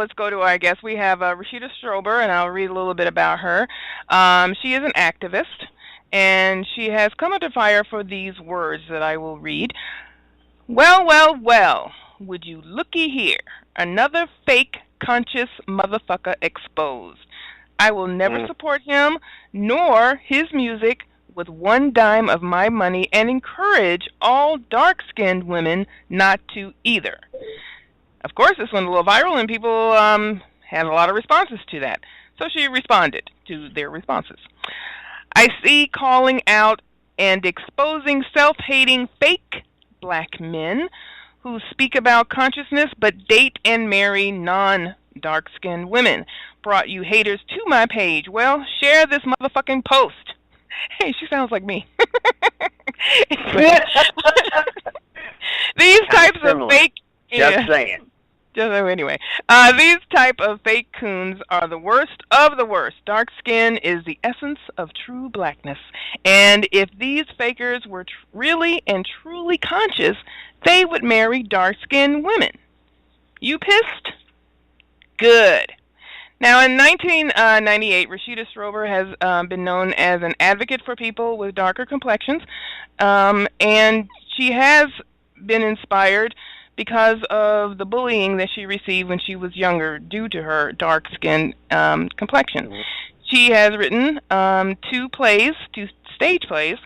let's go to our guest. We have Rashida Strober, and I'll read a little bit about her. She is an activist, and she has come under fire for these words that I will read. Well, well, well, would you looky here? Another fake, conscious motherfucker exposed. I will never support him, nor his music, with one dime of my money, and encourage all dark-skinned women not to either. Of course, this went a little viral, and people had a lot of responses to that. So she responded to their responses. I see calling out and exposing self-hating fake black men who speak about consciousness but date and marry non-dark-skinned women. Brought you haters to my page. Well, share this motherfucking post. Hey, she sounds like me. These types of fake... Just saying. Anyway, these type of fake coons are the worst of the worst. Dark skin is the essence of true blackness. And if these fakers were really and truly conscious, they would marry dark-skinned women. You pissed? Good. Now, in 1998, Rashida Strober has been known as an advocate for people with darker complexions, and she has been inspired because of the bullying that she received when she was younger due to her dark-skinned complexion. She has written two stage plays,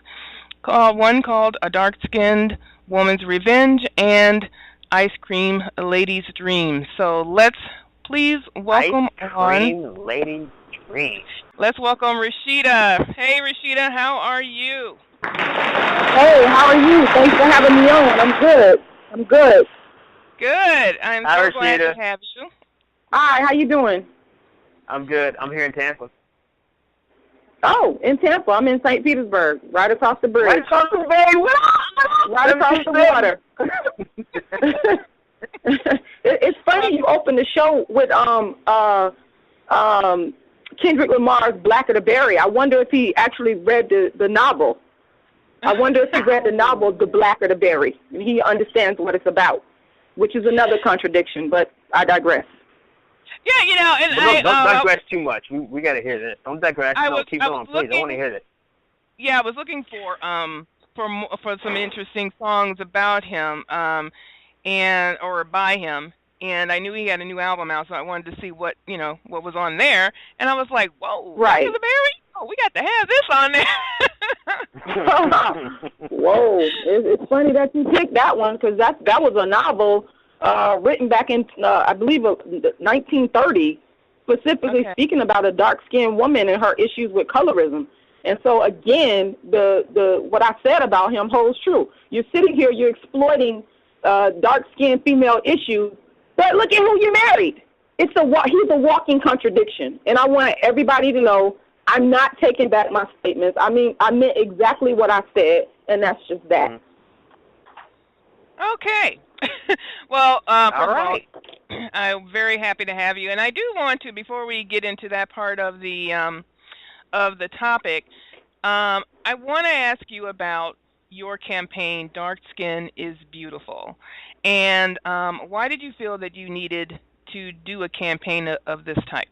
one called A Dark-Skinned Woman's Revenge and Ice Cream Lady's Dream. So let's please welcome Ice Cream Lady's Dream. Let's welcome Rashida. Hey, Rashida, how are you? Hey, how are you? Thanks for having me on. I'm good. Good. I'm so glad to have you. Hi, how you doing? I'm good. I'm here in Tampa. Oh, in Tampa. I'm in St. Petersburg, right across the bridge. Right across the bridge. Right across the water. It's funny you opened the show with Kendrick Lamar's Blacker the Berry. I wonder if he actually read the novel. I wonder if he read the novel, The Blacker the Berry, and he understands what it's about, which is another contradiction, but I digress. Yeah, and don't digress too much. We got to hear this. Don't digress. Keep going, please. I want to hear this. Yeah, I was looking for some interesting songs about him, or by him, and I knew he had a new album out, so I wanted to see what was on there, and I was like, whoa, right. Blacker the Berry? Oh, we got to have this on there. Whoa, it's funny that you picked that one, because that was a novel written back in, I believe, 1930, specifically speaking about a dark-skinned woman and her issues with colorism. And so, again, the what I said about him holds true. You're sitting here, you're exploiting dark-skinned female issues, but look at who you married. He's a walking contradiction. And I want everybody to know I'm not taking back my statements. I mean, I meant exactly what I said, and that's just that. Okay. Well, all right. I'm very happy to have you, and I do want to, before we get into that part of the topic, I want to ask you about your campaign, Dark Skin is Beautiful, and why did you feel that you needed to do a campaign of this type?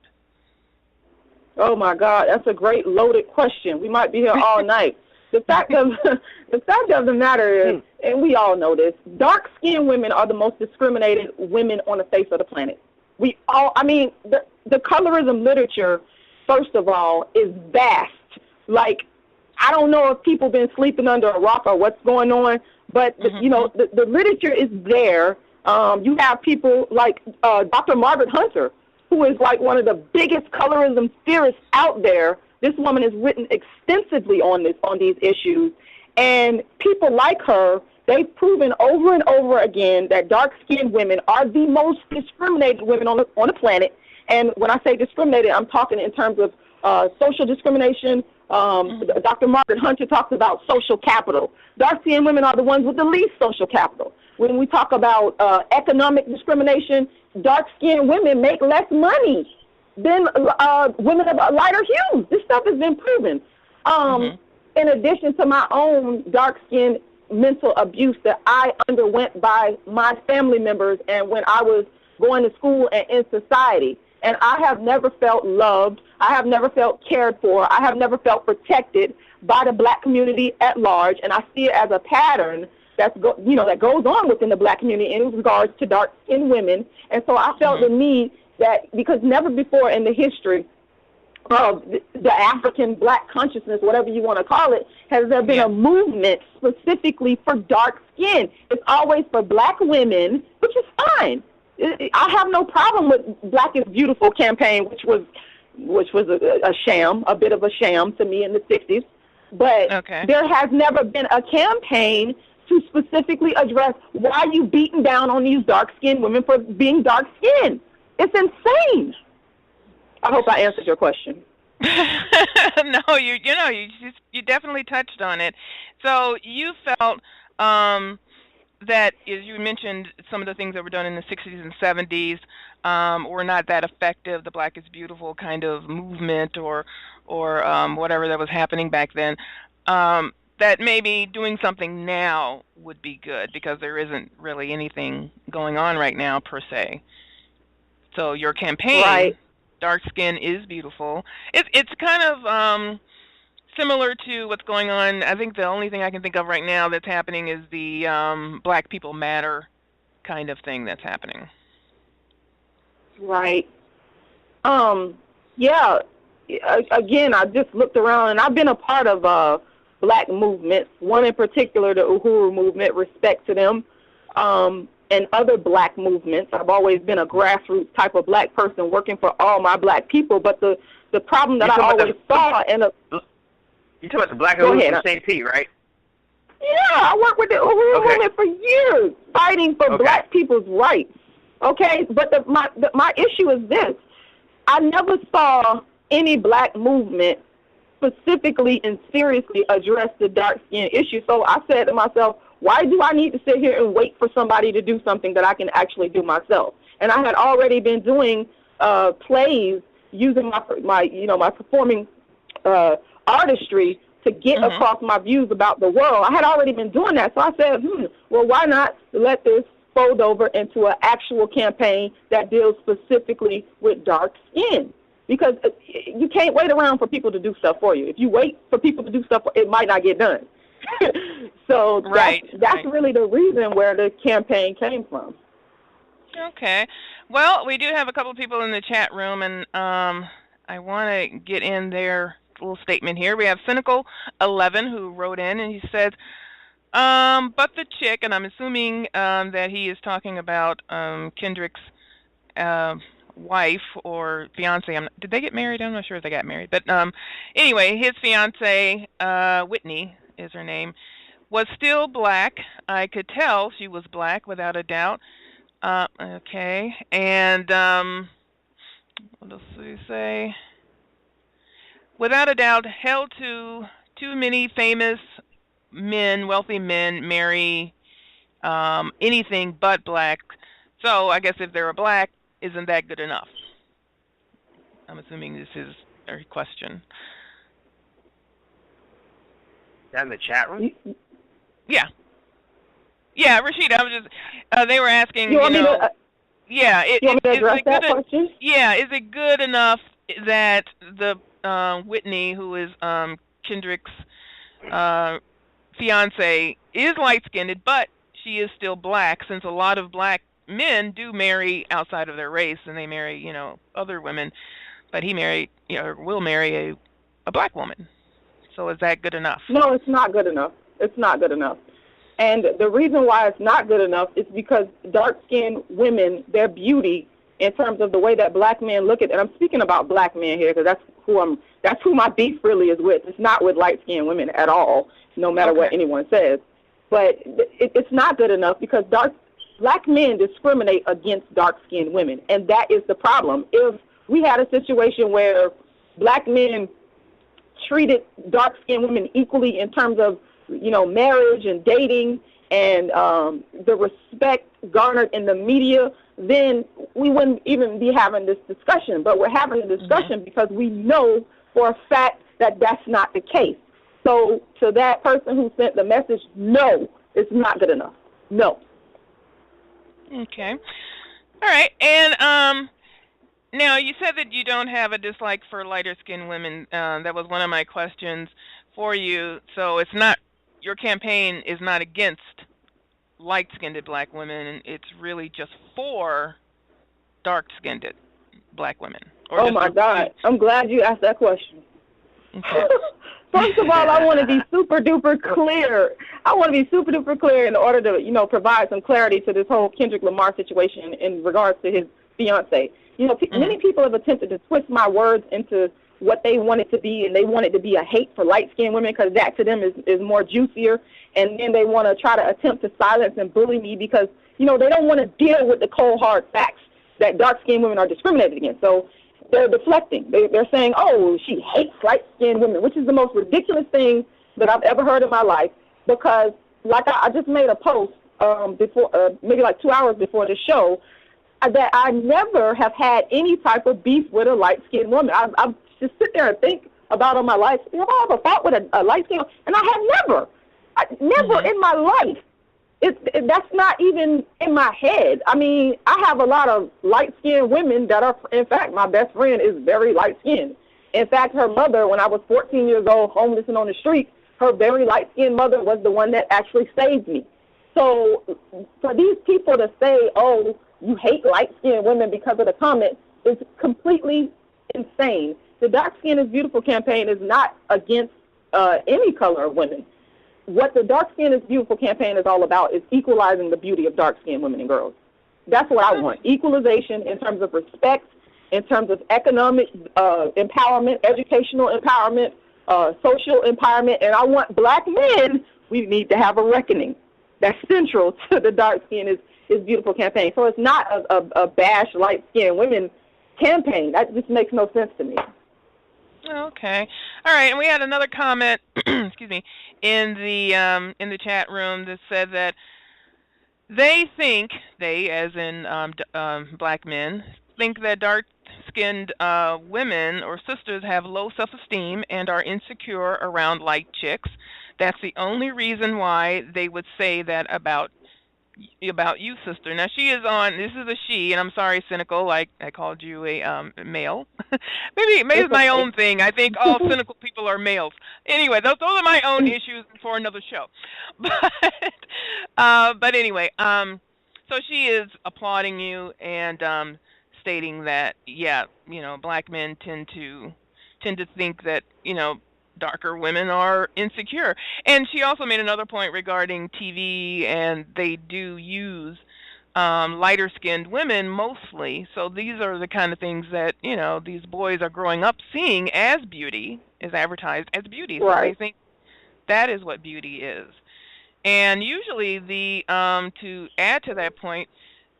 Oh my God, that's a great loaded question. We might be here all night. The fact of the matter is, and we all know this, dark-skinned women are the most discriminated women on the face of the planet. The colorism literature, first of all, is vast. Like, I don't know if people been sleeping under a rock or what's going on, but the literature is there. You have people like Dr. Margaret Hunter, who is like one of the biggest colorism theorists out there. This woman has written extensively on these issues, and people like her, they've proven over and over again that dark-skinned women are the most discriminated women on the planet. And when I say discriminated, I'm talking in terms of social discrimination. Dr. Margaret Hunter talks about social capital. Dark-skinned women are the ones with the least social capital. When we talk about economic discrimination, dark-skinned women make less money than women of lighter hues. This stuff has been proven. In addition to my own dark-skinned mental abuse that I underwent by my family members, and when I was going to school and in society. And I have never felt loved. I have never felt cared for. I have never felt protected by the black community at large. And I see it as a pattern that goes on within the black community in regards to dark-skinned women. And so I felt the need that, because never before in the history of the African black consciousness, whatever you want to call it, has there been a movement specifically for dark skin. It's always for black women, which is fine. I have no problem with Black is Beautiful campaign, which was a sham, a bit of a sham to me in the 60s. But there has never been a campaign to specifically address why you beating down on these dark-skinned women for being dark-skinned. It's insane. I hope I answered your question. No, you definitely touched on it. So you felt that, as you mentioned, some of the things that were done in the 60s and 70s were not that effective. The Black is Beautiful kind of movement, or whatever that was happening back then. That maybe doing something now would be good, because there isn't really anything going on right now per se. So your campaign, Dark Skin is Beautiful, it's kind of similar to what's going on. I think the only thing I can think of right now that's happening is the Black People Matter kind of thing that's happening. Right. Yeah. Again, I just looked around, and I've been a part of black movements, one in particular, the Uhuru movement, respect to them, and other black movements. I've always been a grassroots type of black person working for all my black people, but the problem that I always saw in a... You talking about the Black Uhuru from St. Pete, right? Yeah, I worked with the Uhuru movement for years, fighting for black people's rights. Okay, but my issue is this. I never saw any black movement specifically and seriously address the dark skin issue. So I said to myself, why do I need to sit here and wait for somebody to do something that I can actually do myself? And I had already been doing plays using my performing artistry to get across my views about the world. I had already been doing that. So I said, well, why not let this fold over into an actual campaign that deals specifically with dark skin? Because you can't wait around for people to do stuff for you. If you wait for people to do stuff, it might not get done. So that's really the reason where the campaign came from. Okay. Well, we do have a couple of people in the chat room, and I want to get in their little statement here. We have Cynical11 who wrote in, and he said, but the chick, and I'm assuming that he is talking about Kendrick's wife or fiance. Did they get married? I'm not sure if they got married. But anyway, his fiance, Whitney is her name, was still black. I could tell she was black without a doubt. Okay. And what else did he say? Without a doubt, held to too many famous men, wealthy men, marry anything but black. So I guess if they're a black, isn't that good enough? I'm assuming this is a question. Is that in the chat room? Yeah. Yeah, Rashida, I was just, they were asking, you want me to address that question? Yeah, is it good enough that the Whitney, who is Kendrick's fiance, is light-skinned, but she is still black, since a lot of black men do marry outside of their race, and they marry, other women, but he married, will marry a black woman. So is that good enough? No, it's not good enough. It's not good enough. And the reason why it's not good enough is because dark-skinned women, their beauty, in terms of the way that black men look at it, and I'm speaking about black men here, because that's who my beef really is with. It's not with light-skinned women at all, no matter what anyone says. But it's not good enough because black men discriminate against dark-skinned women, and that is the problem. If we had a situation where black men treated dark-skinned women equally in terms of, marriage and dating and the respect garnered in the media, then we wouldn't even be having this discussion. But we're having a discussion because we know for a fact that that's not the case. So to that person who sent the message, no, it's not good enough. No. Okay. All right, and now you said that you don't have a dislike for lighter-skinned women. That was one of my questions for you. So it's not, your campaign is not against light-skinned black women. It's really just for dark-skinned black women. Or Oh just my God, I'm glad you asked that question. Okay. First of all, I want to be super duper clear. I want to be super duper clear in order to, provide some clarity to this whole Kendrick Lamar situation in regards to his fiance. Many people have attempted to twist my words into what they want it to be, and they want it to be a hate for light-skinned women because that to them is more juicier, and then they want to try to attempt to silence and bully me because, they don't want to deal with the cold, hard facts that dark-skinned women are discriminated against. So they're deflecting. They're saying, oh, she hates light-skinned women, which is the most ridiculous thing that I've ever heard in my life because, like I just made a post before, maybe like 2 hours before the show, that I never have had any type of beef with a light-skinned woman. I just sit there and think about in my life, have I ever fought with a light-skinned woman? And I have never in my life. That's not even in my head. I mean, I have a lot of light-skinned women that are, in fact, my best friend is very light-skinned. In fact, her mother, when I was 14 years old, homeless and on the street, her very light-skinned mother was the one that actually saved me. So for these people to say, oh, you hate light-skinned women because of the comment is completely insane. The Dark Skin is Beautiful campaign is not against any color of women. What the Dark Skin is Beautiful campaign is all about is equalizing the beauty of dark-skinned women and girls. That's what I want. Equalization in terms of respect, in terms of economic empowerment, educational empowerment, social empowerment, and I want black men, we need to have a reckoning. That's central to the Dark Skin is Beautiful campaign. So it's not a bash light-skinned women campaign. That just makes no sense to me. Okay. All right. And we had another comment, excuse me, in the chat room that said that they think, they as in black men, think that dark-skinned women or sisters have low self-esteem and are insecure around light chicks. That's the only reason why they would say that about you, sister. Now she is on. This is a she, and I'm sorry, cynical. Like I called you a male. maybe it's my own thing. I think all cynical people are males. Anyway, those are my own issues for another show. But anyway, so she is applauding you and stating that black men tend to think that darker women are insecure. And she also made another point regarding TV, and they do use lighter-skinned women mostly. So these are the kind of things that, these boys are growing up seeing as beauty, is advertised as beauty. So right. They think that is what beauty is. And usually to add to that point,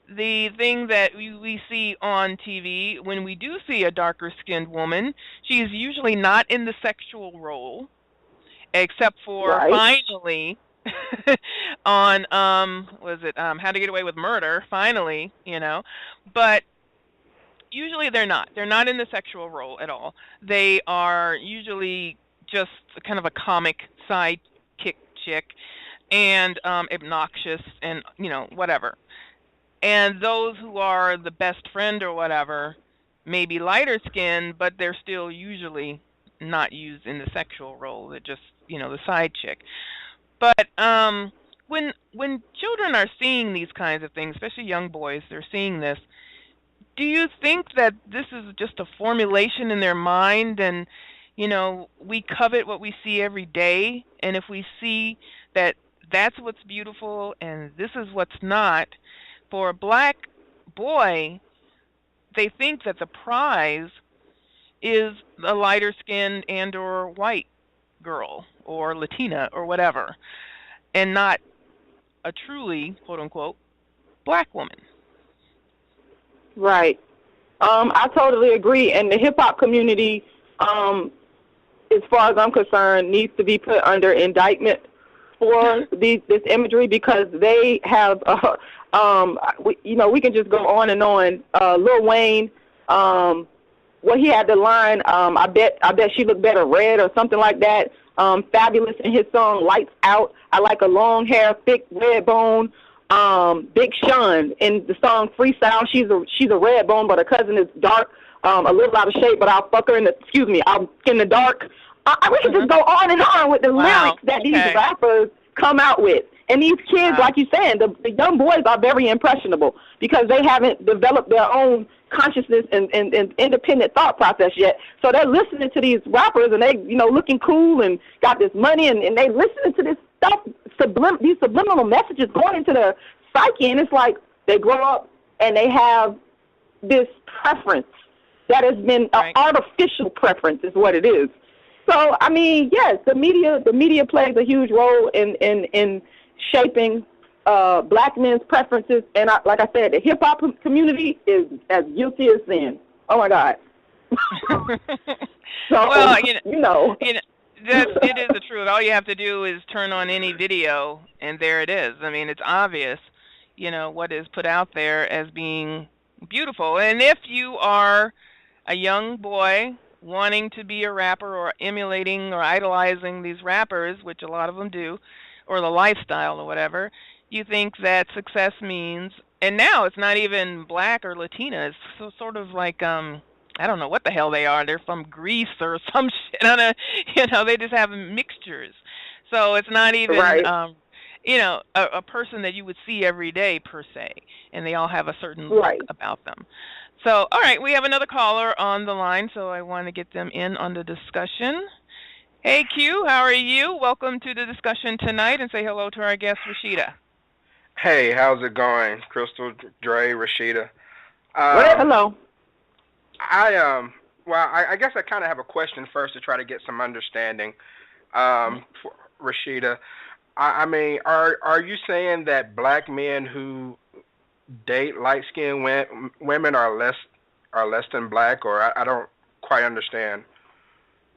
the thing that we see on TV, when we do see a darker-skinned woman, she's usually not in the sexual role, except for finally on How to Get Away with Murder. Finally, but usually they're not. They're not in the sexual role at all. They are usually just kind of a comic sidekick chick, and obnoxious, and whatever. And those who are the best friend or whatever may be lighter skinned, but they're still usually not used in the sexual role. They're just, the side chick. But when children are seeing these kinds of things, especially young boys, they're seeing this, do you think that this is just a formulation in their mind and, we covet what we see every day, and if we see that that's what's beautiful and this is what's not, for a black boy, they think that the prize is a lighter skinned and or white girl or Latina or whatever, and not a truly, quote unquote, black woman. Right. I totally agree. And the hip hop community, as far as I'm concerned, needs to be put under indictment for this imagery, because they have we can just go on and on. Lil Wayne, he had the line, I bet she looked better red or something like that. Fabulous in his song Lights Out. I like a long hair, thick red bone. Big Sean in the song Freestyle. She's a red bone, but her cousin is dark, a little out of shape, but I'll fuck her in the, I'm in the dark. We can just go on and on with the lyrics that these rappers come out with. And these kids, like you're saying, the young boys are very impressionable because they haven't developed their own consciousness and independent thought process yet. So they're listening to these rappers and they, looking cool and got this money and they listening to this stuff, these subliminal messages going into their psyche. And it's like they grow up and they have this preference that has been an artificial preference is what it is. So, I mean, yes, the media plays a huge role in shaping black men's preferences. And like I said, the hip-hop community is as guilty as sin. Oh, my God. So, well, it is the truth. All you have to do is turn on any video, and there it is. I mean, it's obvious, what is put out there as being beautiful. And if you are a young boy wanting to be a rapper or emulating or idolizing these rappers, which a lot of them do, or the lifestyle or whatever, you think that success means, and now it's not even black or Latina, it's sort of like, I don't know what the hell they are. They're from Greece or some shit. They just have mixtures. So it's not even, a person that you would see every day per se, and they all have a certain look about them. So, all right, we have another caller on the line, so I want to get them in on the discussion. Hey, Q, how are you? Welcome to the discussion tonight, and say hello to our guest, Rashida. Hey, how's it going? Crystal, Dre, Rashida. Hello. I guess I kind of have a question first to try to get some understanding. For Rashida, I mean, are you saying that black men who date light-skinned women are less than black, or I don't quite understand?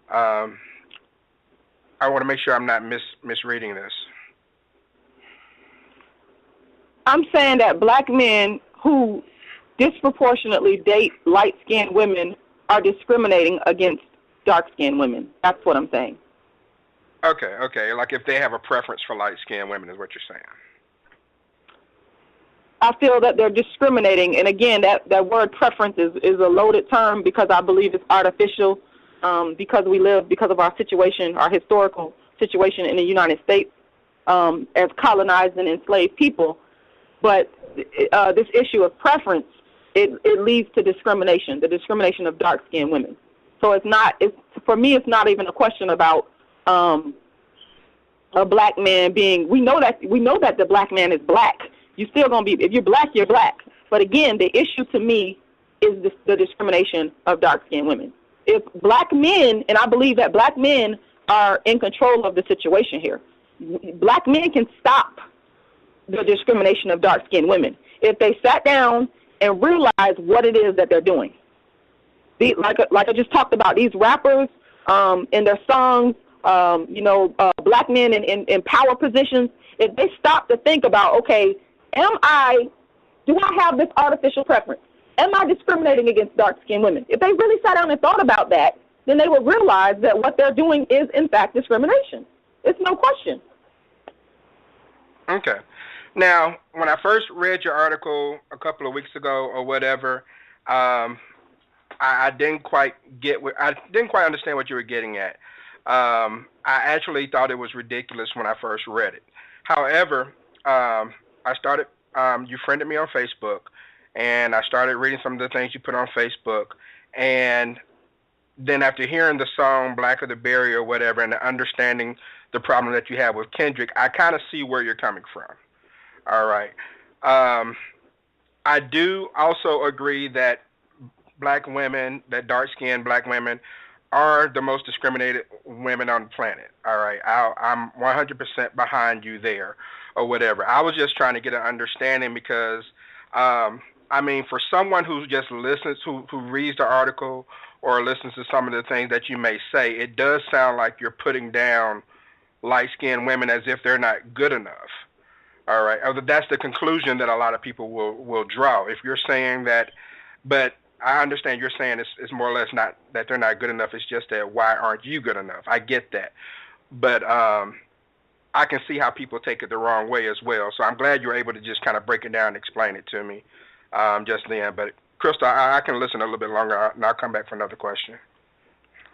I want to make sure I'm not misreading this. I'm saying that black men who disproportionately date light-skinned women are discriminating against dark-skinned women. That's what I'm saying. Okay. Like if they have a preference for light-skinned women is what you're saying. I feel that they're discriminating. And again, that word preference is a loaded term because I believe it's artificial because of our situation, our historical situation in the United States as colonized and enslaved people. But this issue of preference, it leads to discrimination, the discrimination of dark-skinned women. So for me, it's not even a question about a black man being. We know that the black man is black. You're still gonna be. If you're black, you're black. But again, the issue to me is the discrimination of dark-skinned women. If black men, and I believe that black men are in control of the situation here, black men can stop the discrimination of dark-skinned women if they sat down and realize what it is that they're doing. Like I just talked about, these rappers in their songs, black men in power positions, if they stop to think about, okay, do I have this artificial preference? Am I discriminating against dark-skinned women? If they really sat down and thought about that, then they would realize that what they're doing is, in fact, discrimination. It's no question. Okay. Now, when I first read your article a couple of weeks ago or whatever, I didn't quite understand what you were getting at. I actually thought it was ridiculous when I first read it. However, you friended me on Facebook, and I started reading some of the things you put on Facebook, and then after hearing the song Black of the Berry or whatever and understanding the problem that you have with Kendrick, I kind of see where you're coming from. All right. I do also agree that dark-skinned black women are the most discriminated women on the planet. All right. I'm 100% behind you there or whatever. I was just trying to get an understanding because, for someone who just listens, who reads the article or listens to some of the things that you may say, it does sound like you're putting down light-skinned women as if they're not good enough. All right. That's the conclusion that a lot of people will draw. If you're saying that, but I understand you're saying it's more or less not that they're not good enough. It's just that why aren't you good enough? I get that. But I can see how people take it the wrong way as well. So I'm glad you're able to just kind of break it down and explain it to me just then. But Crystal, I can listen a little bit longer, and I'll come back for another question.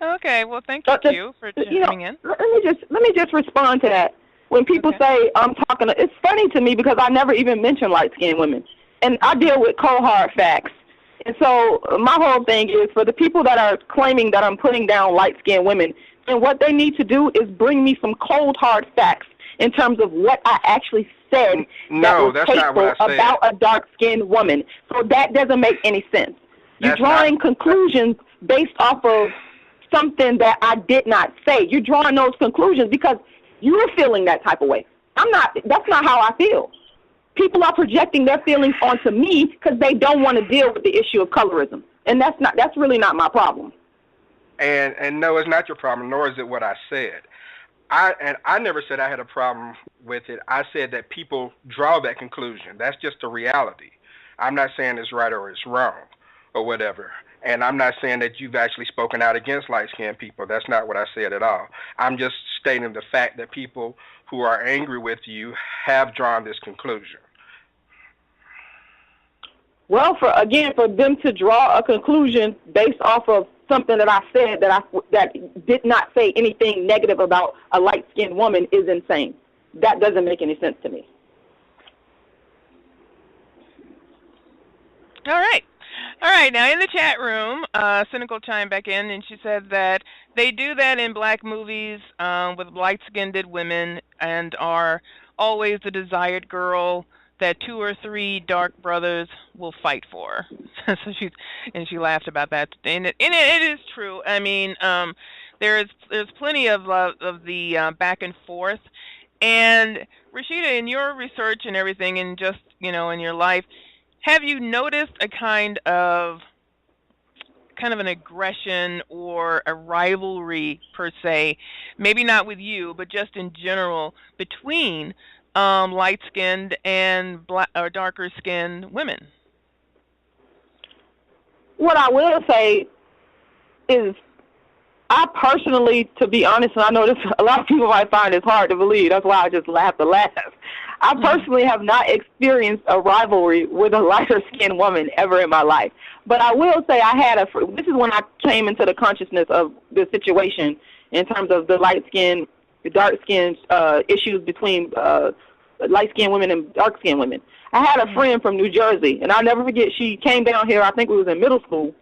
Okay, well, thank you, Q, for coming in. Let me just respond to that. When people say I'm talking, it's funny to me because I never even mention light-skinned women, and I deal with cold hard facts. And so my whole thing is for the people that are claiming that I'm putting down light-skinned women, and what they need to do is bring me some cold hard facts in terms of what I actually said that was hateful about a dark-skinned woman. So that doesn't make any sense. You're drawing conclusions based off of something that I did not say. You're drawing those conclusions because you're feeling that type of way. That's not how I feel. People are projecting their feelings onto me because they don't want to deal with the issue of colorism. And that's really not my problem. And no, it's not your problem, nor is it what I said. I never said I had a problem with it. I said that people draw that conclusion. That's just the reality. I'm not saying it's right or it's wrong or whatever. And I'm not saying that you've actually spoken out against light-skinned people. That's not what I said at all. I'm just stating the fact that people who are angry with you have drawn this conclusion. Well, for them to draw a conclusion based off of something that I said that did not say anything negative about a light-skinned woman is insane. That doesn't make any sense to me. All right. All right, now in the chat room, Cynical chimed back in, and she said that they do that in black movies with light-skinned women and are always the desired girl that 2 or 3 dark brothers will fight for. So she laughed about that, and it is true. I mean, there's plenty of the back and forth, and Rashida, in your research and everything, and just in your life, have you noticed a kind of an aggression or a rivalry per se, maybe not with you, but just in general, between light-skinned and black or darker-skinned women? What I will say is, I personally, to be honest, and I know this, a lot of people might find this hard to believe. That's why I just laugh. I personally have not experienced a rivalry with a lighter-skinned woman ever in my life. But I will say this is when I came into the consciousness of the situation in terms of the light-skinned, dark-skinned issues between light-skinned women and dark-skinned women. I had a friend from New Jersey, and I'll never forget, she came down here, I think we was in middle school,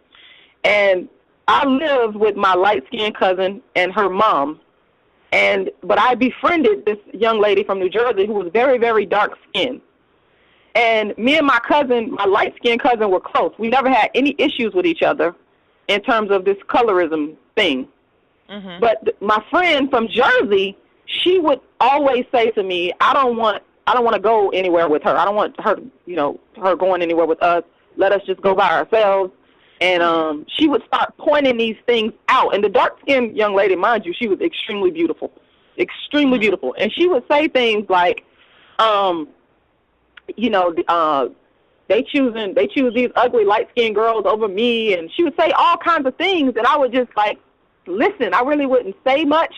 and I lived with my light-skinned cousin and her mom. But I befriended this young lady from New Jersey who was very, very dark-skinned. And me and my light-skinned cousin, were close. We never had any issues with each other in terms of this colorism thing. Mm-hmm. But my friend from Jersey, she would always say to me, I don't want to go anywhere with her. I don't want her, her going anywhere with us. Let us just go by ourselves. And she would start pointing these things out. And the dark-skinned young lady, mind you, she was extremely beautiful. Extremely beautiful. And she would say things like, they choose these ugly light-skinned girls over me. And she would say all kinds of things. And I would just listen. I really wouldn't say much.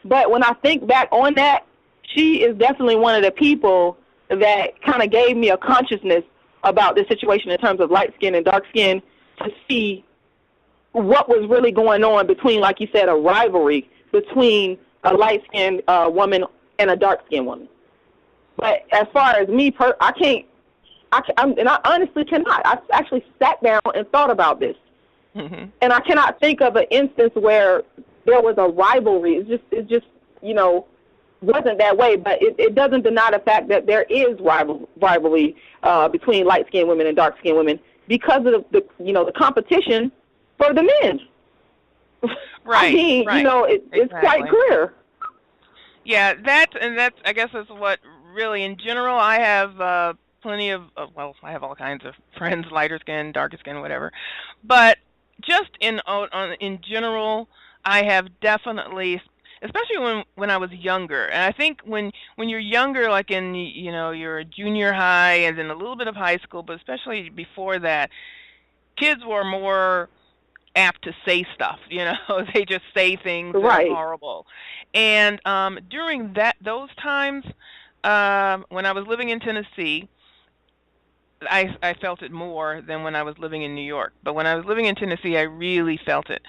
But when I think back on that, she is definitely one of the people that kind of gave me a consciousness about this situation in terms of light-skinned and dark-skinned, to see what was really going on between, like you said, a rivalry between a light-skinned woman and a dark-skinned woman. But as far as me, I honestly cannot. I actually sat down and thought about this. Mm-hmm. And I cannot think of an instance where there was a rivalry. It just wasn't that way. But it doesn't deny the fact that there is rivalry between light-skinned women and dark-skinned women, because of the competition for the men. Right. I mean, right. It's quite clear. Yeah, that's I guess is what really, in general, I have plenty of, I have all kinds of friends, lighter skin, darker skin, whatever. But just in general, I have definitely, especially when I was younger, and I think when you're younger, like in you're a junior high and then a little bit of high school, but especially before that, kids were more apt to say stuff, you know. They just say things that Right. are horrible. And during those times, when I was living in Tennessee, I felt it more than when I was living in New York. But when I was living in Tennessee, I really felt it.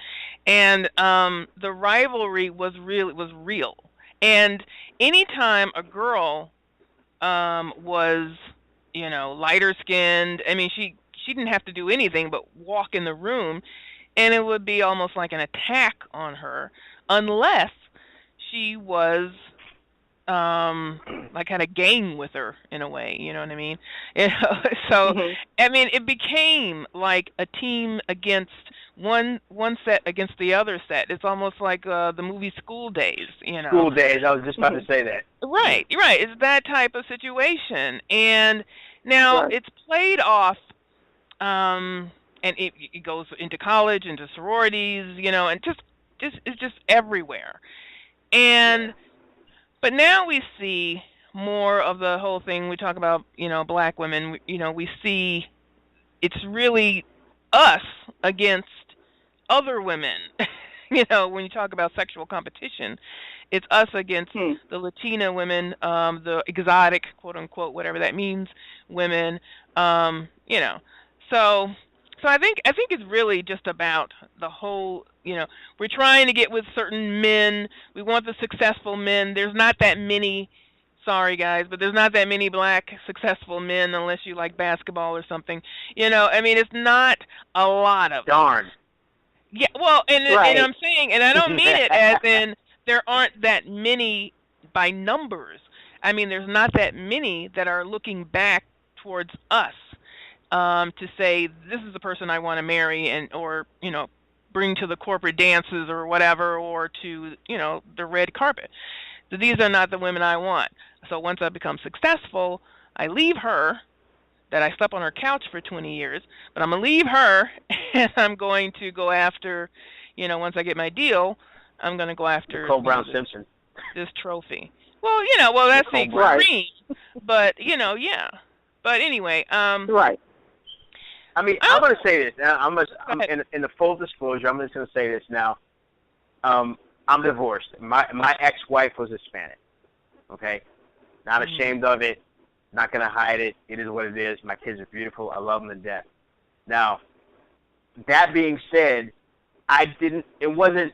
And the rivalry was real. And anytime a girl was, you know, lighter skinned, I mean, she didn't have to do anything but walk in the room, and it would be almost like an attack on her, unless she was like had a gang with her in a way, you know what I mean? You know, so Mhm. I mean, it became like a team against one set against the other set. It's almost like the movie School Days, you know. School Days. I was just about to say that. Right, right. It's that type of situation, and now Right. it's played off, and it goes into college, into sororities, you know, and just it's just everywhere. And but now we see more of the whole thing. We talk about, you know, black women. You know, we see it's really us against other women. You know, when you talk about sexual competition, it's us against the Latina women, the exotic, quote unquote, whatever that means, women. You know, so I think it's really just about the whole. You know, we're trying to get with certain men. We want the successful men. There's not that many. Sorry, guys, but there's not that many black successful men unless you like basketball or something. You know, I mean, it's not a lot of them. Darn. Yeah, well, and I'm saying, and I don't mean it as in there aren't that many by numbers. I mean, there's not that many that are looking back towards us to say this is the person I want to marry, and or you know, bring to the corporate dances or whatever, or to, you know, the red carpet. So these are not the women I want. So once I become successful, I leave her, that I slept on her couch for 20 years, but I'm going to leave her, and I'm going to go after, you know, once I get my deal, I'm going to go after Nicole Brown Simpson. This trophy. Well, you know, that's the extreme, but, you know, yeah. But anyway, right. I mean, I'm going to say this. I'm in the full disclosure, I'm just going to say this now. I'm divorced. My ex-wife was Hispanic. Okay? Not ashamed of it. Not going to hide it. It is what it is. My kids are beautiful. I love them to death. Now, that being said, it wasn't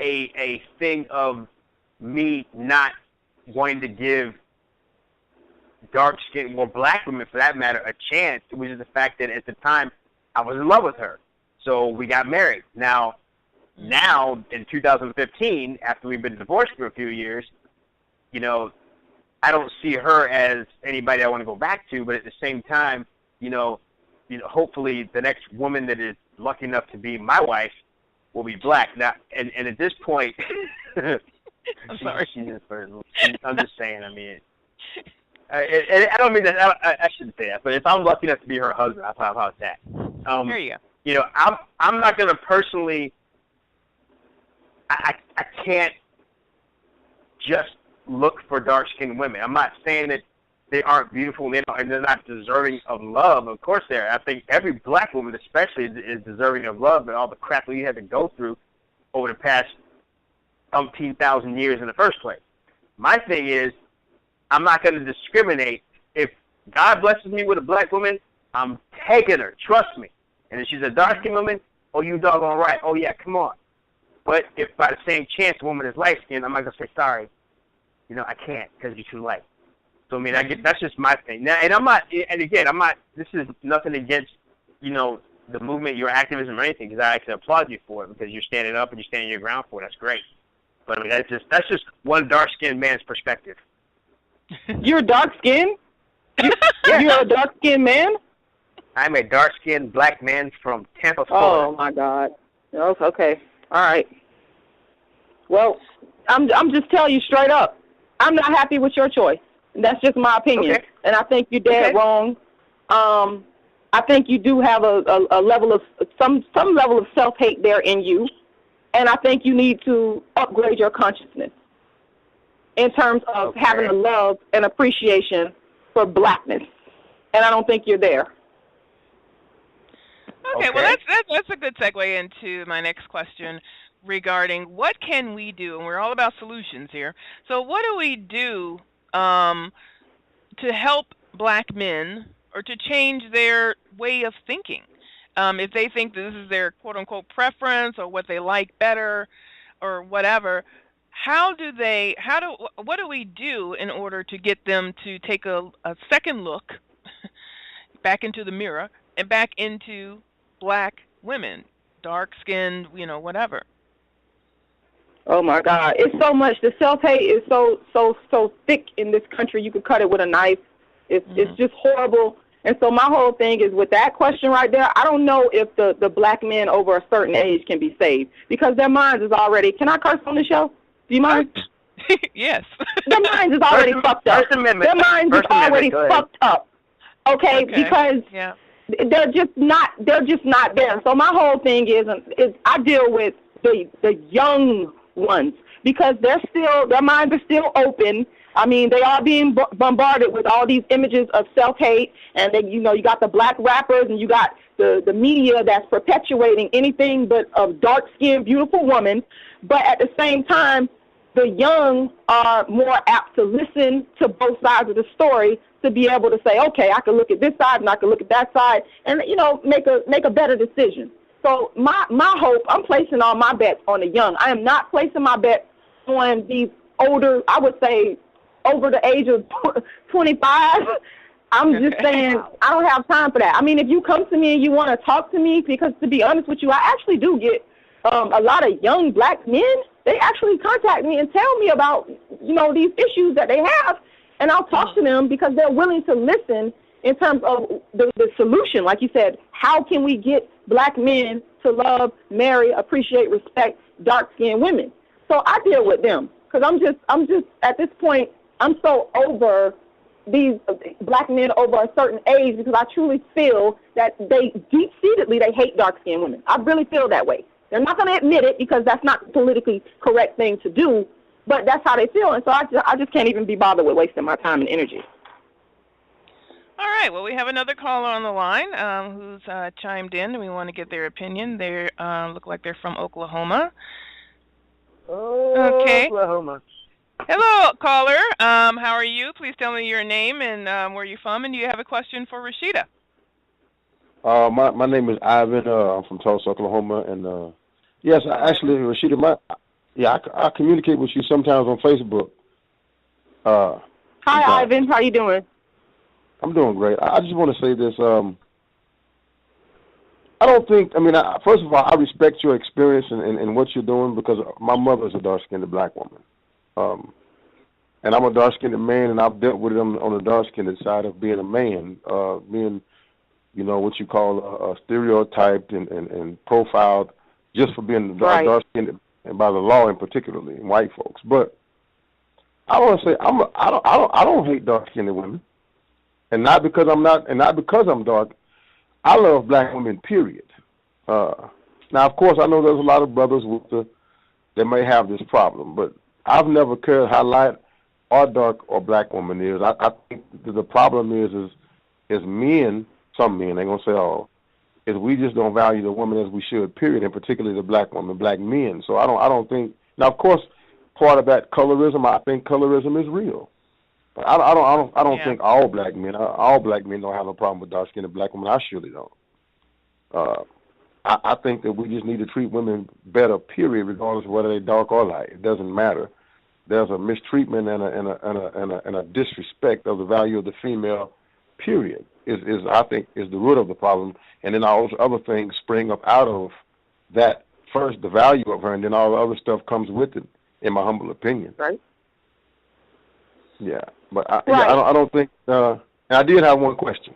a thing of me not wanting to give dark-skinned or black women, for that matter, a chance. It was just the fact that at the time I was in love with her. So we got married. Now in 2015, after we've been divorced for a few years, you know, I don't see her as anybody I want to go back to, but at the same time, you know, hopefully the next woman that is lucky enough to be my wife will be black. Now, and at this point, I'm sorry. I'm just saying. I mean, I don't mean that. I shouldn't say that. But if I'm lucky enough to be her husband, how about that? There you go. You know, I'm not going to personally. I can't just look for dark-skinned women. I'm not saying that they aren't beautiful and they're not deserving of love. Of course they are. I think every black woman especially is deserving of love, and all the crap that you had to go through over the past 10,000 years in the first place. My thing is, I'm not going to discriminate. If God blesses me with a black woman, I'm taking her. Trust me. And if she's a dark-skinned woman, oh, you doggone right. Oh, yeah, come on. But if by the same chance a woman is light-skinned, I'm not going to say, sorry, you know, I can't because you're too light. So, I mean, that's just my thing. Now, and I'm not, and again, this is nothing against, you know, the movement, your activism or anything, because I actually applaud you for it, because you're standing up and you're standing your ground for it. That's great. But, I mean, that's just one dark-skinned man's perspective. You're dark-skinned? You're a dark-skinned man? I'm a dark-skinned black man from Tampa, Florida. Oh, my God. Okay. All right. Well, I'm just telling you straight up. I'm not happy with your choice. That's just my opinion. Okay. And I think you're dead wrong. I think you do have a level of some level of self-hate there in you. And I think you need to upgrade your consciousness in terms of having a love and appreciation for blackness. And I don't think you're there. Okay, well, Okay. that's a good segue into my next question regarding what can we do, and we're all about solutions here. So, what do we do to help black men or to change their way of thinking? If they think that this is their quote unquote preference or what they like better or whatever, what do we do in order to get them to take a second look back into the mirror and back into black women, dark skinned, whatever? Oh my God, it's so much. The self-hate is so thick in this country. You could cut it with a knife. It's just horrible. And so my whole thing is with that question right there. I don't know if the black men over a certain age can be saved because their minds is already. Can I curse on the show? Do you mind? Yes. Their minds is already fucked up. Their minds is already fucked up. Okay, because they're just not there. So my whole thing is I deal with the young ones because their minds are still open. I mean, they are being bombarded with all these images of self-hate, and then you got the black rappers, and you got the media that's perpetuating anything but a dark-skinned, beautiful woman. But at the same time, the young are more apt to listen to both sides of the story to be able to say, okay, I can look at this side and I can look at that side, and make a better decision. So my hope, I'm placing all my bets on the young. I am not placing my bets on these older, I would say, over the age of 25. I'm just saying I don't have time for that. I mean, if you come to me and you want to talk to me, because to be honest with you, I actually do get a lot of young black men. They actually contact me and tell me about, these issues that they have, and I'll talk to them because they're willing to listen in terms of the solution. Like you said, how can we get black men to love, marry, appreciate, respect dark-skinned women? So I deal with them because I'm just at this point, I'm so over these black men over a certain age because I truly feel that they deep-seatedly they hate dark-skinned women. I really feel that way. They're not going to admit it because that's not the politically correct thing to do, but that's how they feel, and so I just can't even be bothered with wasting my time and energy. All right. Well, we have another caller on the line who's chimed in, and we want to get their opinion. They look like they're from Oklahoma. Okay. Oklahoma. Hello, caller. How are you? Please tell me your name and where you're from, and do you have a question for Rashida? My name is Ivan. I'm from Tulsa, Oklahoma, and yes, actually, Rashida, I communicate with you sometimes on Facebook. Hi, Ivan. How you doing? I'm doing great. I just want to say this. I don't think, first of all, I respect your experience and what you're doing because my mother's a dark-skinned black woman. And I'm a dark-skinned man, and I've dealt with it on the dark-skinned side of being a man, being, what you call stereotyped and profiled just for being dark-skinned, and by the law in particularly, and white folks. But I want to say I don't hate dark-skinned women. And not because I'm dark. I love black women, period. Now, of course, I know there's a lot of brothers that may have this problem, but I've never cared how light or dark or black woman is. I think the problem is men, some men, they're going to say all, is we just don't value the woman as we should, period, and particularly the black woman, black men. So I don't think, now, of course, part of that colorism, I think colorism is real. I don't think all black men don't have a problem with dark-skinned black women. I surely don't. I think that we just need to treat women better, period, regardless of whether they're dark or light. It doesn't matter. There's a mistreatment and a disrespect of the value of the female, period. I think is the root of the problem, and then all those other things spring up out of that. First, the value of her, and then all the other stuff comes with it, in my humble opinion. Right. Yeah, but I don't think. And I did have one question.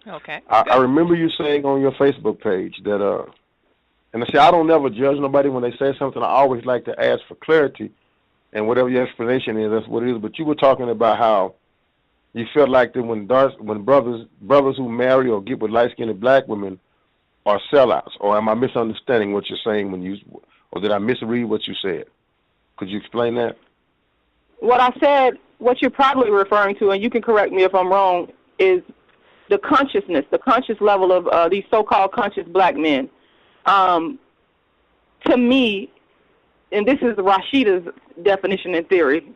Okay. I remember you saying on your Facebook page that, and I say I don't never judge nobody when they say something. I always like to ask for clarity, and whatever your explanation is, that's what it is. But you were talking about how you felt like that when brothers who marry or get with light-skinned black women are sellouts, or am I misunderstanding what you're saying or did I misread what you said? Could you explain that? What I said, what you're probably referring to, and you can correct me if I'm wrong, is the consciousness, the conscious level of these so-called conscious black men. To me, and this is Rashida's definition and theory,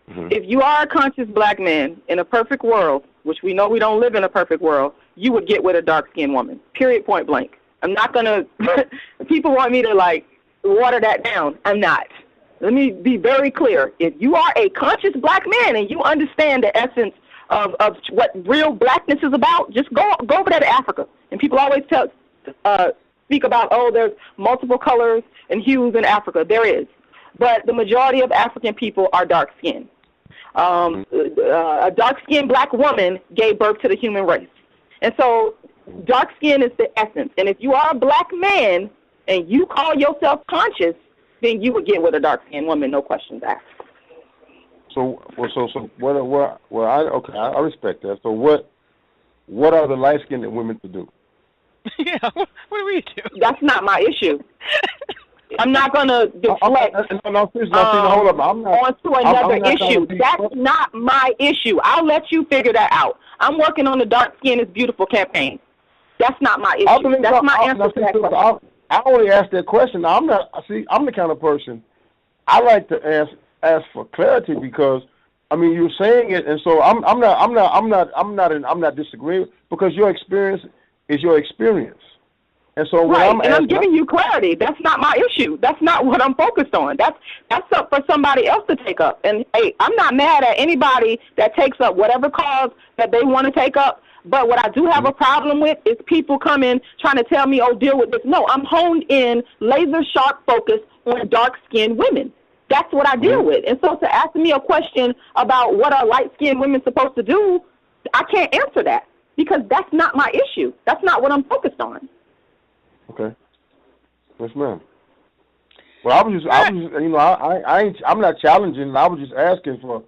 if you are a conscious black man in a perfect world, which we know we don't live in a perfect world, you would get with a dark-skinned woman, period, point blank. I'm not going to, people want me to, like, water that down. I'm not. Let me be very clear. If you are a conscious black man and you understand the essence of what real blackness is about, just go over there to Africa. And people always speak about, oh, there's multiple colors and hues in Africa. There is. But the majority of African people are dark-skinned. A dark-skinned black woman gave birth to the human race. And so dark skin is the essence. And if you are a black man and you call yourself conscious, then you would get with a dark-skinned woman, no questions asked. So I respect that. So what are the light-skinned women to do? Yeah, what do we do? That's not my issue. I'm not going to deflect hold up. onto another issue. That's not my issue. I'll let you figure that out. I'm working on the Dark Skin is Beautiful campaign. That's not my issue. That's my answer to that question. I only asked that question. Now, I'm the kind of person, I like to ask for clarity because, I mean, you're saying it, and so I'm not disagreeing because your experience is your experience. And so when I'm giving you clarity. That's not my issue. That's not what I'm focused on. That's up for somebody else to take up. And hey, I'm not mad at anybody that takes up whatever cause that they want to take up. But what I do have a problem with is people coming trying to tell me, oh, deal with this. No, I'm honed in, laser sharp focus on dark-skinned women. That's what I deal with. And so to ask me a question about what are light-skinned women supposed to do, I can't answer that because that's not my issue. That's not what I'm focused on. Okay. Yes, ma'am. Well, I'm not challenging. I was just asking for,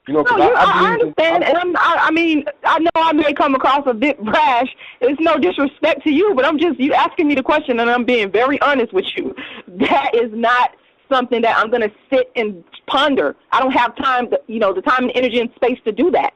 I understand, and I know I may come across a bit brash. It's no disrespect to you, but you asking me the question, and I'm being very honest with you. That is not something that I'm going to sit and ponder. I don't have time, the time and energy and space to do that.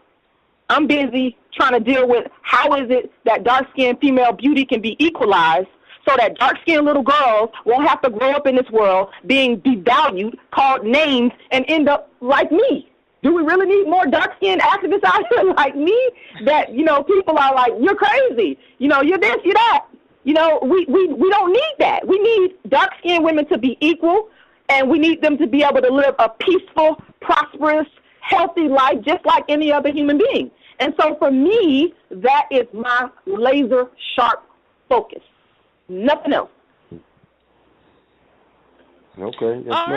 I'm busy trying to deal with how is it that dark-skinned female beauty can be equalized so that dark-skinned little girls won't have to grow up in this world being devalued, called names, and end up like me. Do we really need more dark-skinned activists out here like me that, people are like, you're crazy, you're this, you're that. We don't need that. We need dark-skinned women to be equal, and we need them to be able to live a peaceful, prosperous, healthy life just like any other human being. And so for me, that is my laser-sharp focus. Nothing else. Okay. Yes, All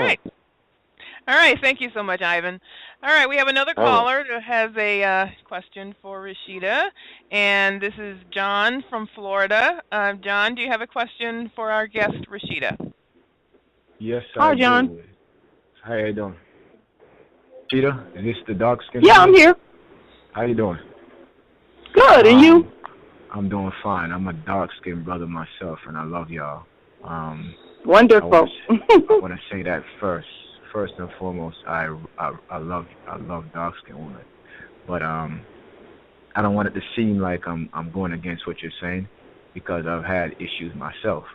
right. Thank you so much, Ivan. All right. We have another caller who has a question for Rashida, and this is John from Florida. John, do you have a question for our guest, Rashida? Yes, Hi, John. Do. How you doing? Rashida, is this the dark skin? Yeah, I'm here. How you doing? Good, and you? I'm doing fine. I'm a dark-skinned brother myself, and I love y'all. Wonderful. I want to say that first. First and foremost, I love dark-skinned women, but I don't want it to seem like I'm going against what you're saying because I've had issues myself.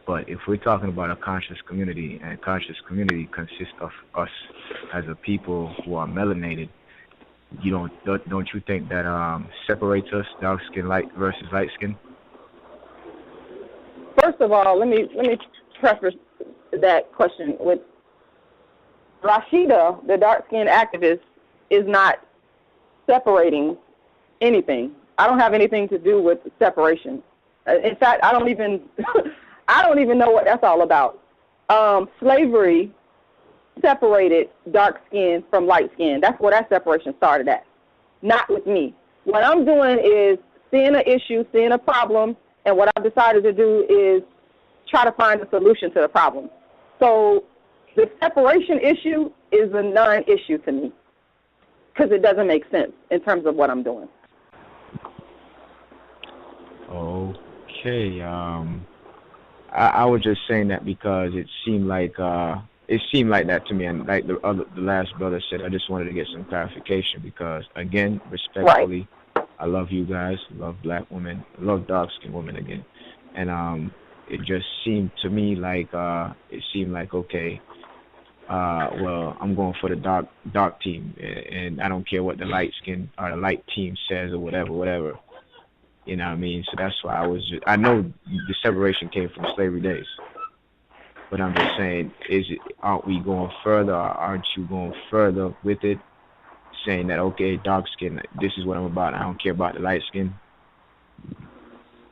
But if we're talking about a conscious community, and conscious community consists of us as a people who are melanated, don't you think that separates us, dark skin versus light skin? First of all, let me preface that question with Rashida, the dark skinned activist, is not separating anything. I don't have anything to do with separation. In fact, I don't even know what that's all about. Slavery separated dark skin from light skin. That's where that separation started at. Not with me. What I'm doing is seeing an issue, seeing a problem, and what I've decided to do is try to find a solution to the problem. So the separation issue is a non-issue to me because it doesn't make sense in terms of what I'm doing. Okay. I was just saying that because it seemed like that to me, and like the last brother said, I just wanted to get some clarification because, again, respectfully, I love you guys, love black women, love dark-skinned women again. And it just seemed to me like okay, well, I'm going for the dark team, and I don't care what the light skin or the light team says or whatever. You know what I mean? So that's why I know the separation came from slavery days. But I'm just saying, aren't we going further, or aren't you going further with it, saying that, okay, dark skin, this is what I'm about, I don't care about the light skin?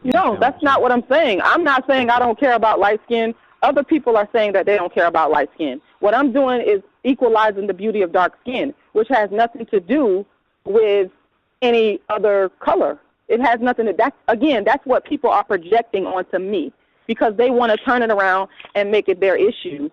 No, that's not what I'm saying. I'm not saying I don't care about light skin. Other people are saying that they don't care about light skin. What I'm doing is equalizing the beauty of dark skin, which has nothing to do with any other color. It has nothing to, that's what people are projecting onto me, because they want to turn it around and make it their issues,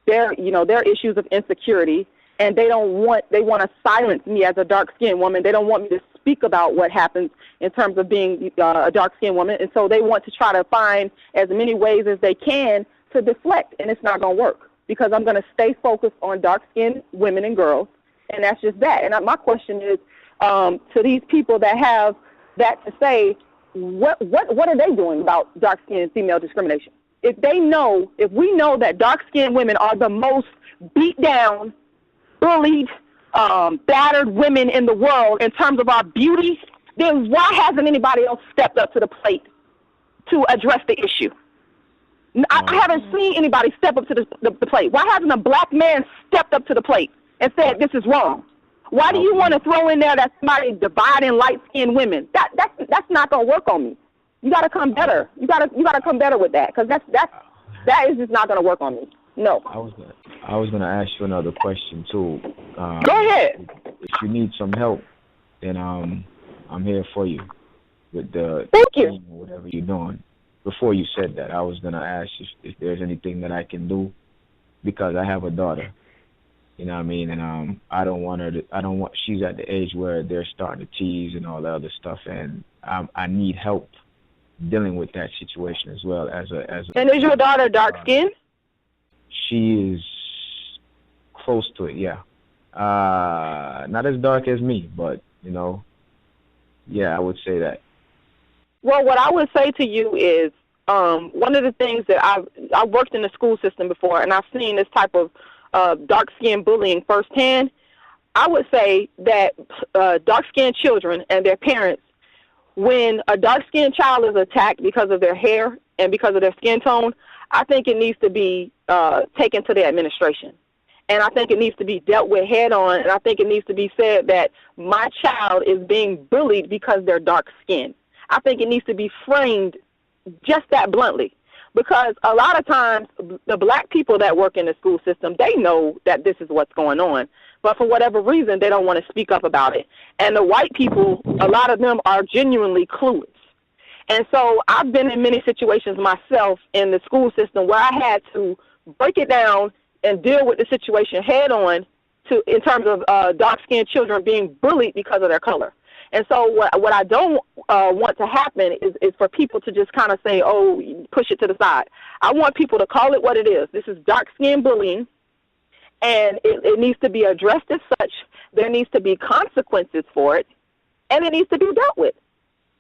their issues of insecurity, and they want to silence me as a dark-skinned woman. They don't want me to speak about what happens in terms of being a dark-skinned woman, and so they want to try to find as many ways as they can to deflect, and it's not going to work, because I'm going to stay focused on dark-skinned women and girls, and that's just that. And my question is, to these people that have that to say, what are they doing about dark-skinned female discrimination? If we know that dark-skinned women are the most beat down, bullied, battered women in the world in terms of our beauty, then why hasn't anybody else stepped up to the plate to address the issue? I haven't seen anybody step up to the plate. Why hasn't a black man stepped up to the plate and said this is wrong? Why do you want to throw in there that somebody dividing light-skinned women? That's not going to work on me. You got to come better. You got to come better with that, because that is just not going to work on me. No. I was gonna ask you another question too. Go ahead. If you need some help, then I'm here for you with the Thank you. Whatever you're doing. Before you said that, I was gonna ask if there's anything that I can do, because I have a daughter. You know what I mean? And I don't want she's at the age where they're starting to tease and all that other stuff, and I need help dealing with that situation as well as a And is your daughter dark skinned? She is close to it, yeah. Not as dark as me, but yeah, I would say that. Well, what I would say to you is, one of the things that I've worked in the school system before, and I've seen this type of dark-skinned bullying firsthand. I would say that dark-skinned children and their parents, when a dark-skinned child is attacked because of their hair and because of their skin tone, I think it needs to be taken to the administration. And I think it needs to be dealt with head on, and I think it needs to be said that my child is being bullied because they're dark-skinned. I think it needs to be framed just that bluntly. Because a lot of times, the black people that work in the school system, they know that this is what's going on. But for whatever reason, they don't want to speak up about it. And the white people, a lot of them are genuinely clueless. And so I've been in many situations myself in the school system where I had to break it down and deal with the situation head on in terms of dark-skinned children being bullied because of their color. And so what I don't want to happen is for people to just kind of say, oh, push it to the side. I want people to call it what it is. This is dark-skinned bullying, and it needs to be addressed as such. There needs to be consequences for it, and it needs to be dealt with.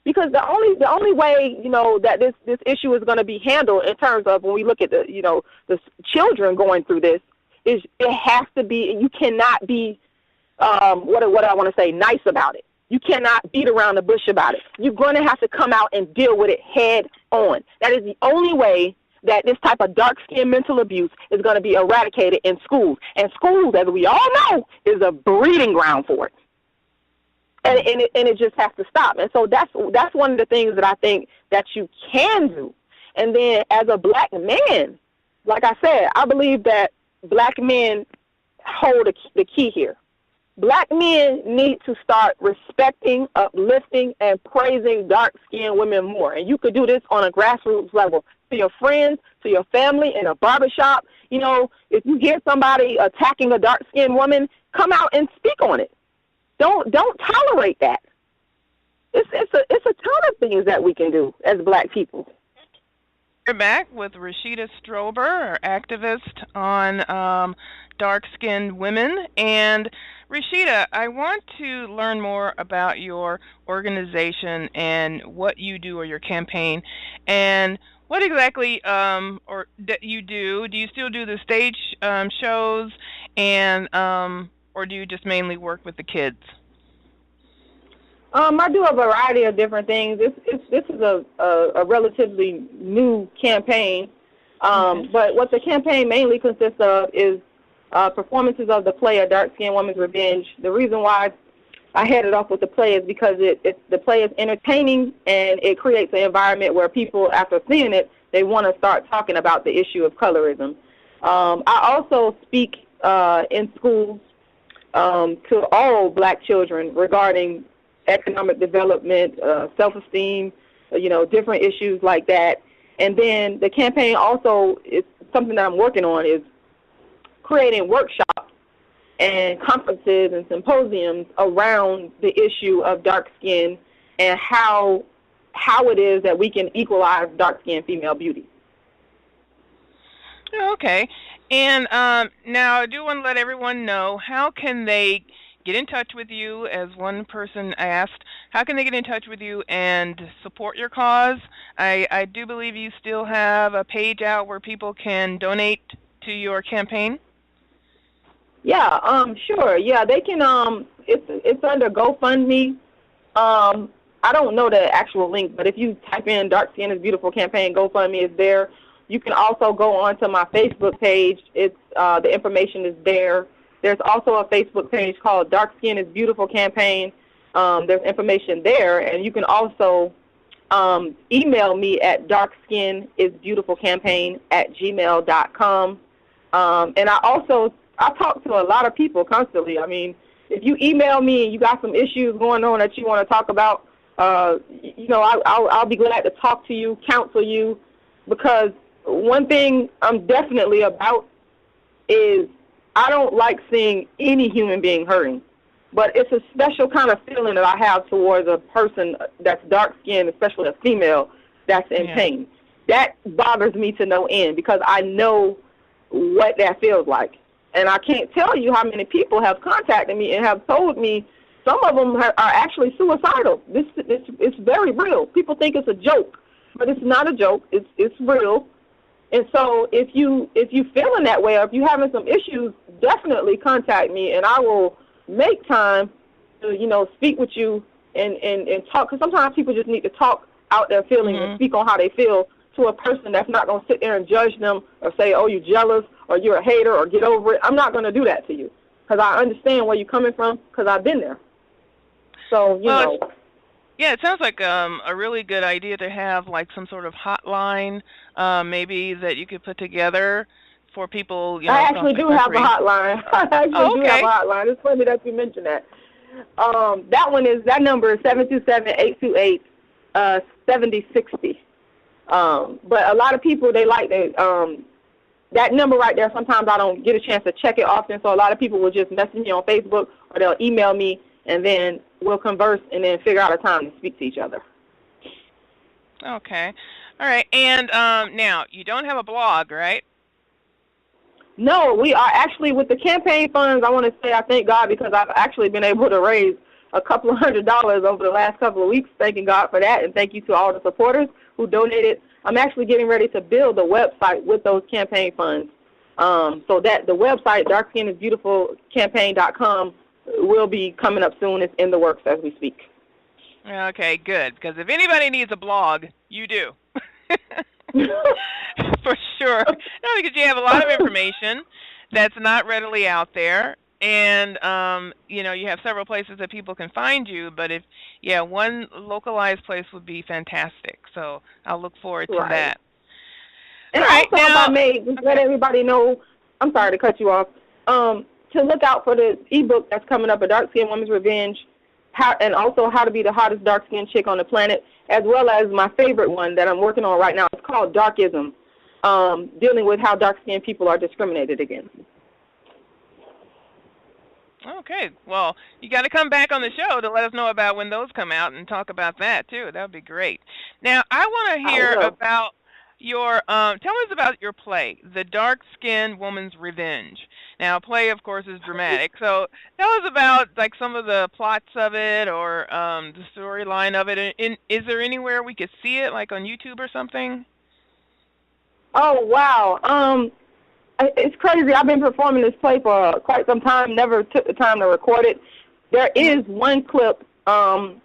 Because the only way, that this issue is going to be handled in terms of when we look at the children going through this, is it has to be, you cannot be, what I want to say, nice about it. You cannot beat around the bush about it. You're going to have to come out and deal with it head on. That is the only way that this type of dark-skinned mental abuse is going to be eradicated in schools. And schools, as we all know, is a breeding ground for it. And it just has to stop. And so that's one of the things that I think that you can do. And then as a black man, like I said, I believe that black men hold the key here. Black men need to start respecting, uplifting, and praising dark-skinned women more. And you could do this on a grassroots level to your friends, to your family, in a barbershop. If you hear somebody attacking a dark-skinned woman, come out and speak on it. Don't tolerate that. It's a ton of things that we can do as black people. We're back with Rashida Strober, our activist on dark-skinned women. And Rashida, I want to learn more about your organization and what you do or your campaign, and what exactly or that you do. Do you still do the stage shows, and or do you just mainly work with the kids? I do a variety of different things. This is a relatively new campaign, but what the campaign mainly consists of is performances of the play A Dark-Skinned Woman's Revenge. The reason why I headed off with the play is because the play is entertaining, and it creates an environment where people, after seeing it, they want to start talking about the issue of colorism. I also speak in schools to all black children regarding economic development, self-esteem, different issues like that. And then the campaign also is something that I'm working on is creating workshops and conferences and symposiums around the issue of dark skin and how it is that we can equalize dark-skinned female beauty. Okay. And now I do want to let everyone know, how can they get in touch with you? As one person asked, how can they get in touch with you and support your cause? I do believe you still have a page out where people can donate to your campaign. Yeah, sure. Yeah, they can. It's under GoFundMe. I don't know the actual link, but if you type in "Dark Skin is Beautiful" campaign, GoFundMe is there. You can also go onto my Facebook page. It's the information is there. There's also a Facebook page called Dark Skin is Beautiful campaign. There's information there, and you can also email me at darkskinisbeautifulcampaign@gmail.com. And I talk to a lot of people constantly. I mean, if you email me and you got some issues going on that you want to talk about, I'll be glad to talk to you, counsel you, because one thing I'm definitely about is I don't like seeing any human being hurting. But it's a special kind of feeling that I have towards a person that's dark-skinned, especially a female, that's in pain. That bothers me to no end because I know what that feels like. And I can't tell you how many people have contacted me and have told me some of them are actually suicidal. It's very real. People think it's a joke, but it's not a joke. It's real. And so if you feeling that way or if you're having some issues, definitely contact me and I will make time to, speak with you and talk. Because sometimes people just need to talk out their feelings and speak on how they feel to a person that's not going to sit there and judge them or say, oh, you're jealous or you're a hater or get over it. I'm not going to do that to you because I understand where you're coming from because I've been there. So, Yeah, it sounds like a really good idea to have like some sort of hotline maybe that you could put together for people. I actually do have a hotline. I actually do have a hotline. It's funny that you mentioned that. That number is 727-828-7060. But a lot of people, they like that number right there. Sometimes I don't get a chance to check it often, so a lot of people will just message me on Facebook or they'll email me, and then we'll converse and then figure out a time to speak to each other. Okay. All right. And now, you don't have a blog, right? No, we are actually, with the campaign funds, I want to say I thank God because I've actually been able to raise a couple of $100s over the last couple of weeks. Thanking God for that, and thank you to all the supporters who donated. I'm actually getting ready to build a website with those campaign funds. So that the website, darkskinisbeautifulcampaign.com, will be coming up soon. It's in the works as we speak. Okay, good. Because if anybody needs a blog, you do. For sure. No, because you have a lot of information that's not readily out there. And, you have several places that people can find you. But one localized place would be fantastic. So I'll look forward to that. And also, if I may, just let everybody know, I'm sorry to cut you off, to look out for the ebook that's coming up, A Dark-Skinned Woman's Revenge, and also How to Be the Hottest Dark-Skinned Chick on the Planet, as well as my favorite one that I'm working on right now. It's called Darkism, dealing with how dark-skinned people are discriminated against. Okay. Well, you got to come back on the show to let us know about when those come out and talk about that, too. That would be great. Now, I want to hear about tell us about your play, The Dark-Skinned Woman's Revenge. Now, a play, of course, is dramatic. So tell us about like some of the plots of it or the storyline of it. Is there anywhere we could see it, like on YouTube or something? Oh, wow. It's crazy. I've been performing this play for quite some time, never took the time to record it. There is one clip on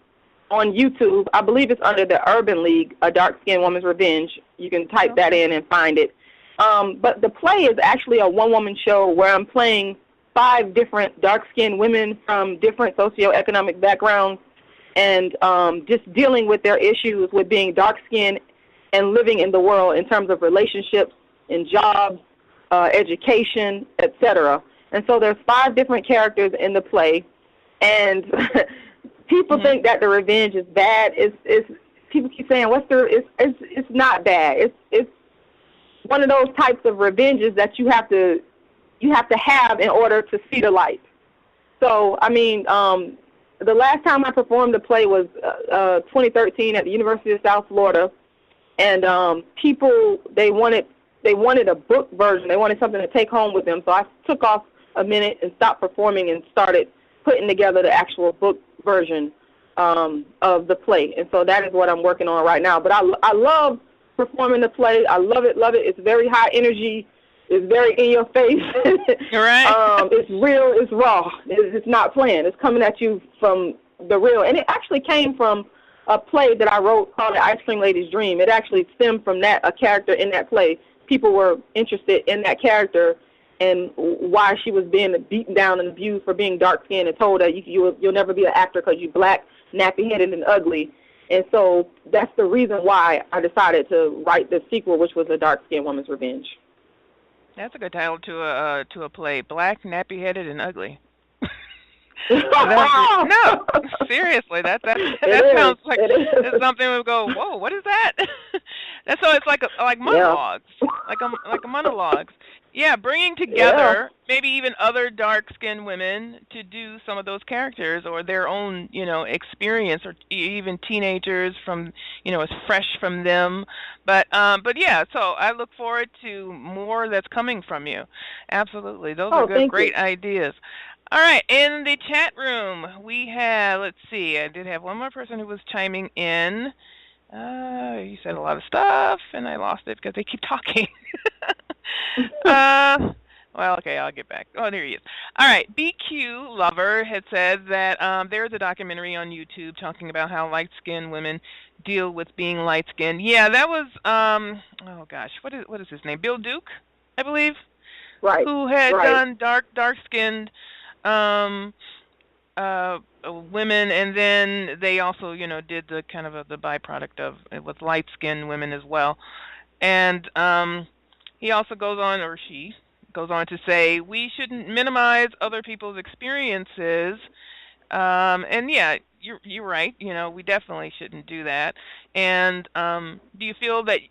YouTube. I believe it's under the Urban League, A Dark-Skinned Woman's Revenge. You can type that in and find it. But the play is actually a one-woman show where I'm playing 5 different dark-skinned women from different socioeconomic backgrounds and just dealing with their issues with being dark-skinned and living in the world in terms of relationships and jobs, education, etc. And so there's 5 different characters in the play, and people think that the revenge is bad. It's people keep saying it's not bad. It's one of those types of revenges that you have to have in order to see the light. So I mean, the last time I performed the play was 2013 at the University of South Florida, and people they wanted a book version. They wanted something to take home with them. So I took off a minute and stopped performing and started putting together the actual book version of the play. And so that is what I'm working on right now. But I love performing the play. I love it, love it. It's very high energy. It's very in your face. Right. It's real. It's raw. It's not planned. It's coming at you from the real. And it actually came from a play that I wrote called The Ice Cream Lady's Dream. It actually stemmed from that, a character in that play. People were interested in that character and why she was being beaten down and abused for being dark-skinned and told that you'll never be an actor because you're black, nappy-headed, and ugly. And so that's the reason why I decided to write the sequel, which was A Dark-Skinned Woman's Revenge. That's a good title to a play. Black, nappy-headed, and ugly. No, seriously, that sounds like it's something we go, whoa, what is that? And so it's like monologues, like a monologues. Yeah, bringing together maybe even other dark-skinned women to do some of those characters or their own, experience, or even teenagers from, it's fresh from them. But yeah, so I look forward to more that's coming from you. Absolutely, those are good, great ideas. All right, in the chat room, we have, let's see, I did have one more person who was chiming in. You said a lot of stuff, and I lost it because they keep talking. Well, okay, I'll get back. Oh, there he is. All right, BQ Lover had said that there's a documentary on YouTube talking about how light-skinned women deal with being light-skinned. Yeah, that was, oh gosh, what is his name? Bill Duke, I believe? Right. Who had done dark-skinned women, and then they also, did the kind of the byproduct of it with light-skinned women as well. And he also goes on, or she goes on to say, we shouldn't minimize other people's experiences. And yeah, you're right. We definitely shouldn't do that. And do you feel that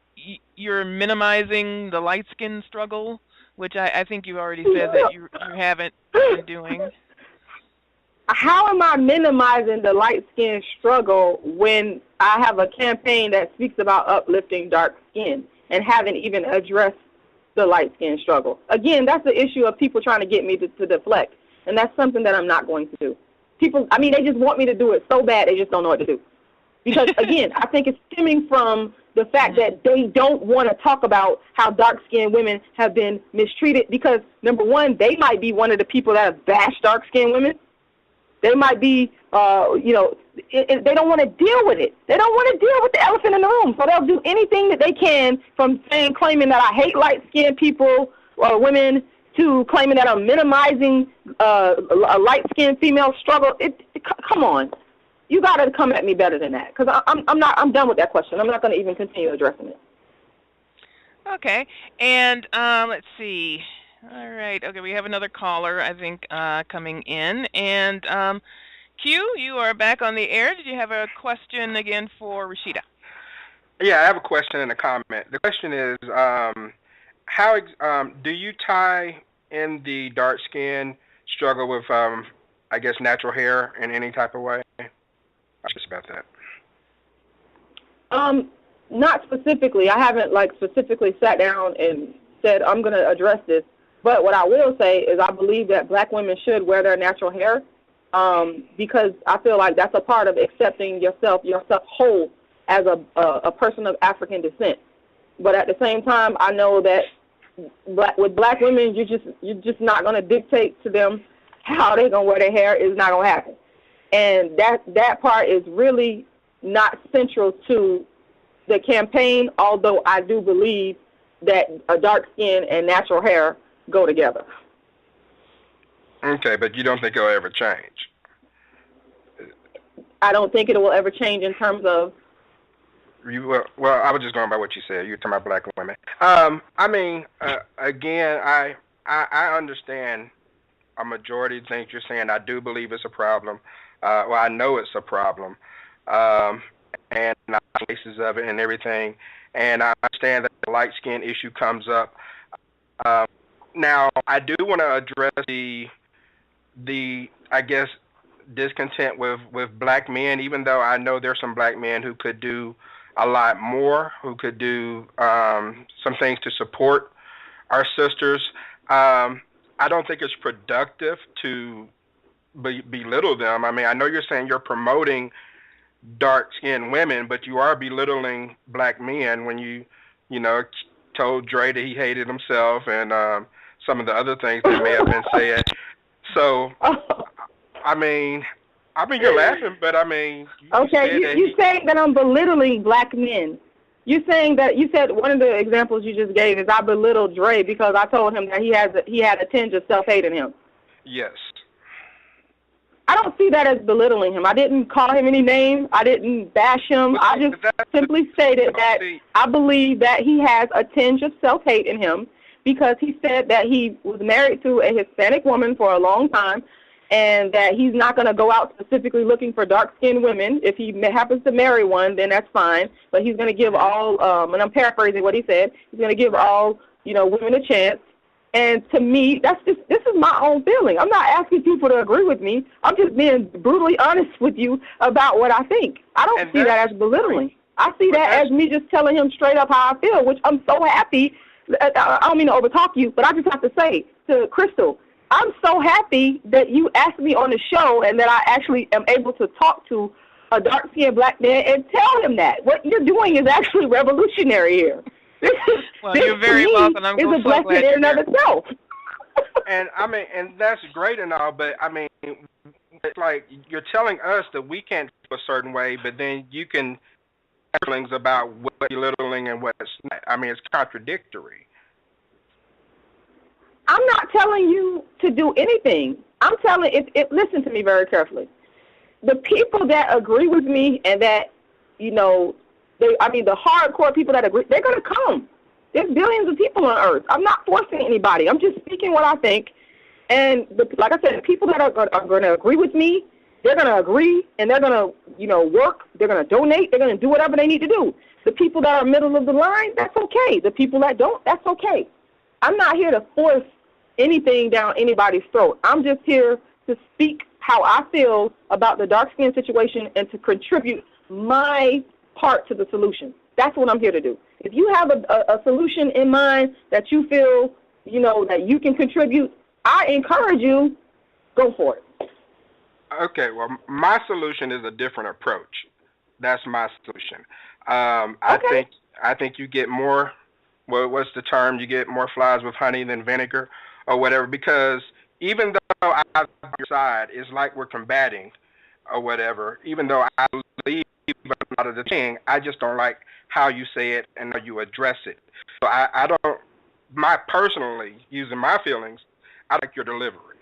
you're minimizing the light-skin struggle, which I think you already said that you haven't been doing? How am I minimizing the light-skin struggle when I have a campaign that speaks about uplifting dark skin and haven't even addressed the light-skin struggle? Again, that's the issue of people trying to get me to deflect, and that's something that I'm not going to do. People, they just want me to do it so bad they just don't know what to do. Because, again, I think it's stemming from the fact that they don't want to talk about how dark-skinned women have been mistreated because, number one, they might be one of the people that have bashed dark-skinned women. They might be, they don't want to deal with it. They don't want to deal with the elephant in the room. So they'll do anything that they can, from claiming that I hate light-skinned people or women to claiming that I'm minimizing a light-skinned female struggle. Come on. You got to come at me better than that, because I'm done with that question. I'm not going to even continue addressing it. Okay. And let's see. All right. Okay, we have another caller, I think, coming in. And Q, you are back on the air. Did you have a question again for Rashida? Yeah, I have a question and a comment. The question is, how do you tie in the dark skin struggle with, I guess, natural hair in any type of way? Just about that. Not specifically. I haven't specifically sat down and said I'm going to address this. But what I will say is I believe that black women should wear their natural hair, because I feel like that's a part of accepting yourself whole as a person of African descent. But at the same time, I know that with black women, you're just not going to dictate to them how they're going to wear their hair. It's not going to happen. And that part is really not central to the campaign, although I do believe that a dark skin and natural hair go together. Okay, but you don't think it'll ever change? I don't think it will ever change in terms of... Well, I was just going by what you said. You're talking about black women. Again, I understand a majority of things you're saying. I do believe it's a problem. I know it's a problem, and cases of it and everything. And I understand that the light skin issue comes up. Now, I do want to address the I guess discontent with black men. Even though I know there's some black men who could do a lot more, who could do some things to support our sisters. I don't think it's productive to belittle them. I mean, I know you're saying you're promoting dark-skinned women, but you are belittling black men when you told Dre that he hated himself and some of the other things that may have been said. So, I mean, you're laughing, but I mean... You're saying that I'm belittling black men. You're saying that, you said one of the examples you just gave is I belittled Dre because I told him that he had a tinge of self-hate in him. Yes. I don't see that as belittling him. I didn't call him any name. I didn't bash him. I just simply stated that I believe that he has a tinge of self-hate in him because he said that he was married to a Hispanic woman for a long time and that he's not going to go out specifically looking for dark-skinned women. If he happens to marry one, then that's fine. But he's going to give all, and I'm paraphrasing what he said, he's going to give all, women a chance. And to me, this is my own feeling. I'm not asking people to agree with me. I'm just being brutally honest with you about what I think. I don't see that as belittling. I see that as me just telling him straight up how I feel, which I'm so happy. I don't mean to overtalk you, but I just have to say to Crystal, I'm so happy that you asked me on the show and that I actually am able to talk to a dark-skinned black man and tell him that. What you're doing is actually revolutionary here. Well, you're very welcome. I'm so glad you're here. In and of itself. And that's great and all, but I mean, it's like you're telling us that we can't feel a certain way, but then you can feelings about what's belittling and what's not. I mean, it's contradictory. I'm not telling you to do anything. I'm telling listen to me very carefully. The people that agree with me and that, the hardcore people that agree, they're going to come. There's billions of people on Earth. I'm not forcing anybody. I'm just speaking what I think. And like I said, the people that are going to agree with me, they're going to agree, and they're going to, work. They're going to donate. They're going to do whatever they need to do. The people that are middle of the line, that's okay. The people that don't, that's okay. I'm not here to force anything down anybody's throat. I'm just here to speak how I feel about the dark skin situation and to contribute my part to the solution. That's what I'm here to do. If you have a solution in mind that you feel, that you can contribute, I encourage you, go for it. Okay, well, my solution is a different approach. That's my solution. I think you get more, what's the term? You get more flies with honey than vinegar or whatever, because even though I'm on your side, it's like we're combating or whatever, even though I believe a lot of the thing, I just don't like how you say it and how you address it. So I don't, personally, using my feelings, I like your delivery,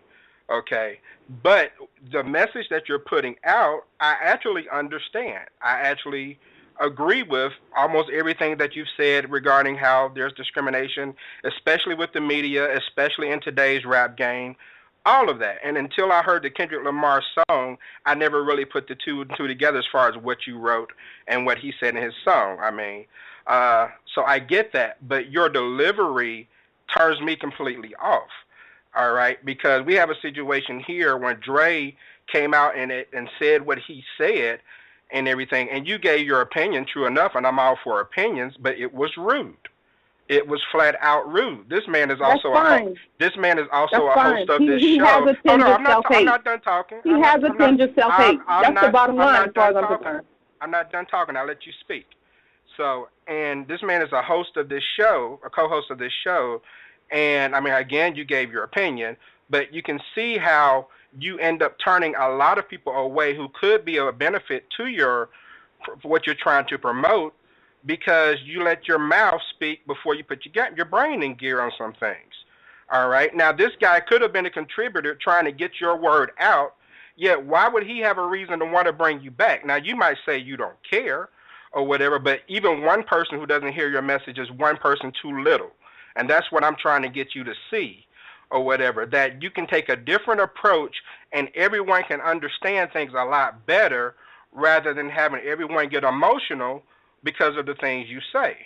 okay? But the message that you're putting out, I actually understand. I actually agree with almost everything that you've said regarding how there's discrimination, especially with the media, especially in today's rap game, all of that. And until I heard the Kendrick Lamar song, I never really put the two together as far as what you wrote and what he said in his song. I mean, so I get that, but your delivery turns me completely off. All right, because we have a situation here when Dre came out and said what he said and everything, and you gave your opinion, true enough, and I'm all for opinions, but it was rude. It was flat out rude. This man is That's also fine. This man is also That's a fine. host of this He show. has a tinge of I'm self-hate. not done talking. He has a tinge of self-hate. That's the bottom line as far as I'm concerned. I'm not done talking. I'll let you speak. So, and this man is a host of this show, a co-host of this show, and I mean, again, you gave your opinion, but you can see how you end up turning a lot of people away who could be of a benefit to for what you're trying to promote, because you let your mouth speak before you put your brain in gear on some things. All right. Now, this guy could have been a contributor trying to get your word out. Yet, why would he have a reason to want to bring you back? Now, you might say you don't care or whatever, but even one person who doesn't hear your message is one person too little. And that's what I'm trying to get you to see or whatever, that you can take a different approach and everyone can understand things a lot better rather than having everyone get emotional because of the things you say.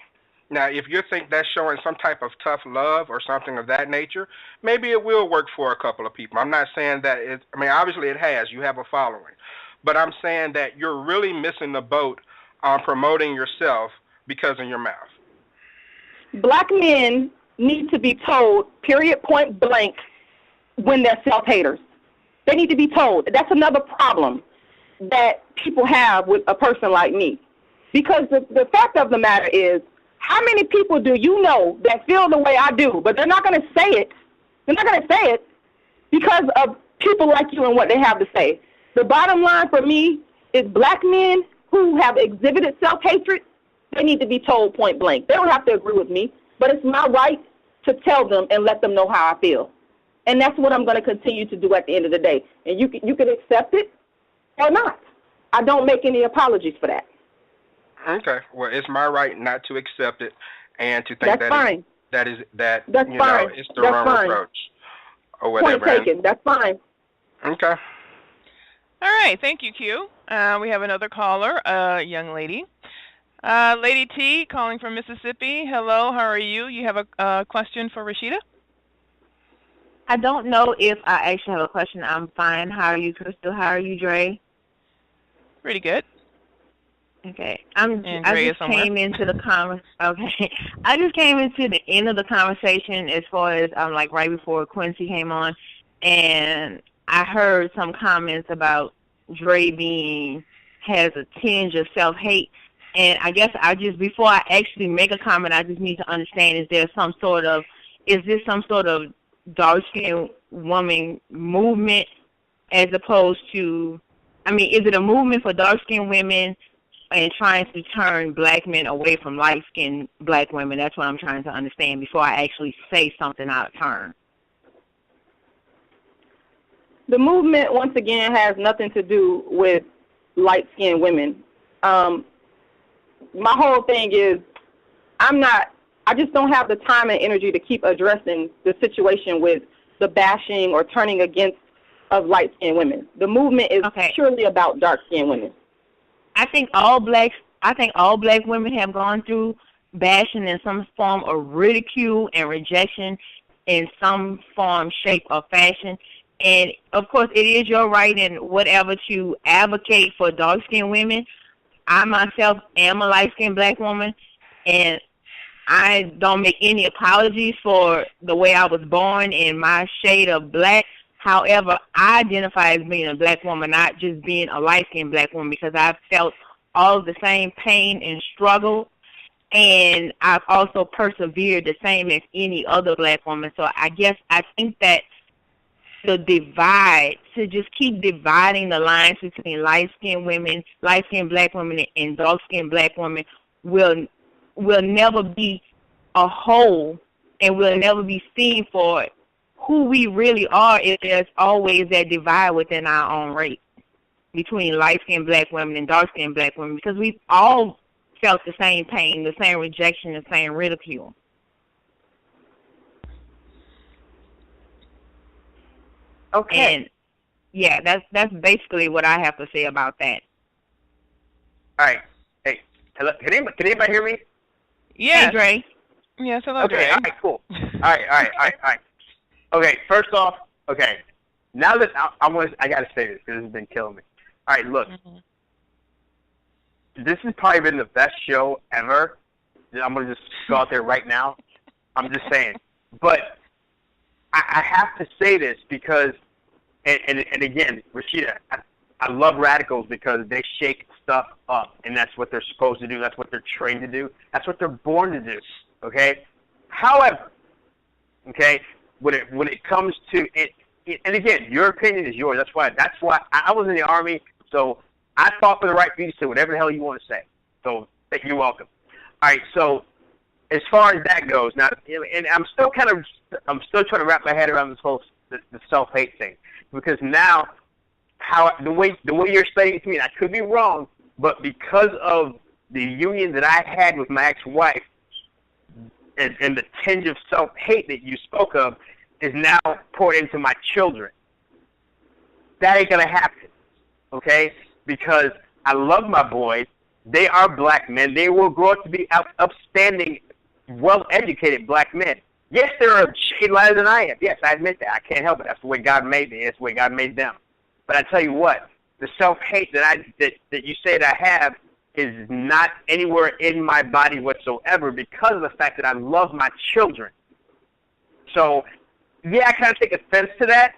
Now, if you think that's showing some type of tough love or something of that nature, maybe it will work for a couple of people. I'm not saying that obviously it has. You have a following. But I'm saying that you're really missing the boat on promoting yourself because of your mouth. Black men need to be told, period, point blank, when they're self-haters. They need to be told. That's another problem that people have with a person like me. Because the fact of the matter is, how many people do you know that feel the way I do, but they're not going to say it? They're not going to say it because of people like you and what they have to say. The bottom line for me is black men who have exhibited self-hatred, they need to be told point blank. They don't have to agree with me, but it's my right to tell them and let them know how I feel. And that's what I'm going to continue to do at the end of the day. And you can accept it or not. I don't make any apologies for that. Okay. Well, it's my right not to accept it and to think that's that fine. That's fine. It's the wrong approach or whatever. Point taken. That's fine. Okay. All right. Thank you, Q. We have another caller, a young lady. Lady T, calling from Mississippi. Hello, how are you? You have a question for Rashida? I don't know if I actually have a question. I'm fine. How are you, Crystal? How are you, Dre? Pretty good. Okay. I just came into the I just came into the end of the conversation as far as like right before Quincy came on, and I heard some comments about Dre has a tinge of self-hate. And I guess before I actually make a comment, I just need to understand, is this some sort of dark-skinned woman movement as opposed to, is it a movement for dark-skinned women and trying to turn black men away from light-skinned black women? That's what I'm trying to understand before I actually say something out of turn. The movement, once again, has nothing to do with light-skinned women. My whole thing is I just don't have the time and energy to keep addressing the situation with the bashing or turning against of light-skinned women. The movement is purely about dark-skinned women. I think all black women have gone through bashing in some form of ridicule and rejection in some form, shape, or fashion. And, of course, it is your right and whatever to advocate for dark-skinned women. I myself am a light-skinned black woman, and I don't make any apologies for the way I was born and my shade of black. However, I identify as being a black woman, not just being a light-skinned black woman, because I've felt all of the same pain and struggle, and I've also persevered the same as any other black woman. So I think that the divide, to just keep dividing the lines between light-skinned women, light-skinned black women, and dark-skinned black women will never be a whole and will never be seen for who we really are if there's always that divide within our own race between light-skinned black women and dark-skinned black women, because we've all felt the same pain, the same rejection, the same ridicule. Okay. And yeah, that's basically what I have to say about that. All right. Hey, hello. Can anybody hear me? Yes. Hey, Dre. Yes, hello, Okay. Dre. All right. Cool. All right. Okay. First off, okay. Now that I got to say this because this has been killing me. All right. Look, this has probably been the best show ever. I'm gonna just go out there right now. I'm just saying. But I have to say this because, and again, Rashida, I love radicals because they shake stuff up, and that's what they're supposed to do. That's what they're trained to do. That's what they're born to do. Okay. However, okay, when it comes to it, and again, your opinion is yours. That's why I was in the Army, so I fought for the right for you to say whatever the hell you want to say. So you're welcome. All right. So as far as that goes, now, and I'm still trying to wrap my head around this whole the self-hate thing, because now the way you're explaining it to me, and I could be wrong, but because of the union that I had with my ex-wife, and the tinge of self-hate that you spoke of is now poured into my children. That ain't gonna happen, okay? Because I love my boys. They are black men. They will grow up to be upstanding, well-educated black men. Yes, they're a shade lighter than I am. Yes, I admit that. I can't help it. That's the way God made me. That's the way God made them. But I tell you what, the self-hate that you say that I have is not anywhere in my body whatsoever because of the fact that I love my children. So, yeah, I kind of take offense to that.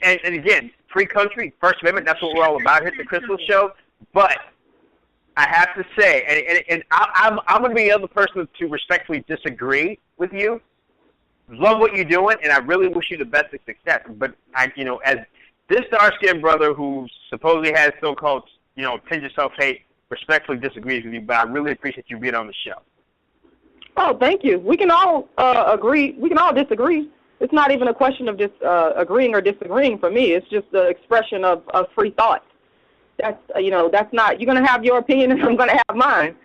And again, free country, First Amendment, that's what we're all about here at the Crystal Show. But I have to say, and I'm going to be the other person to respectfully disagree with you. Love what you're doing, and I really wish you the best of success. But, as this dark-skinned brother who supposedly has so-called, tinge of self-hate, respectfully disagrees with you, but I really appreciate you being on the show. Oh, thank you. We can all agree. We can all disagree. It's not even a question of just agreeing or disagreeing for me. It's just the expression of free thought. That's not, you're going to have your opinion and I'm going to have mine.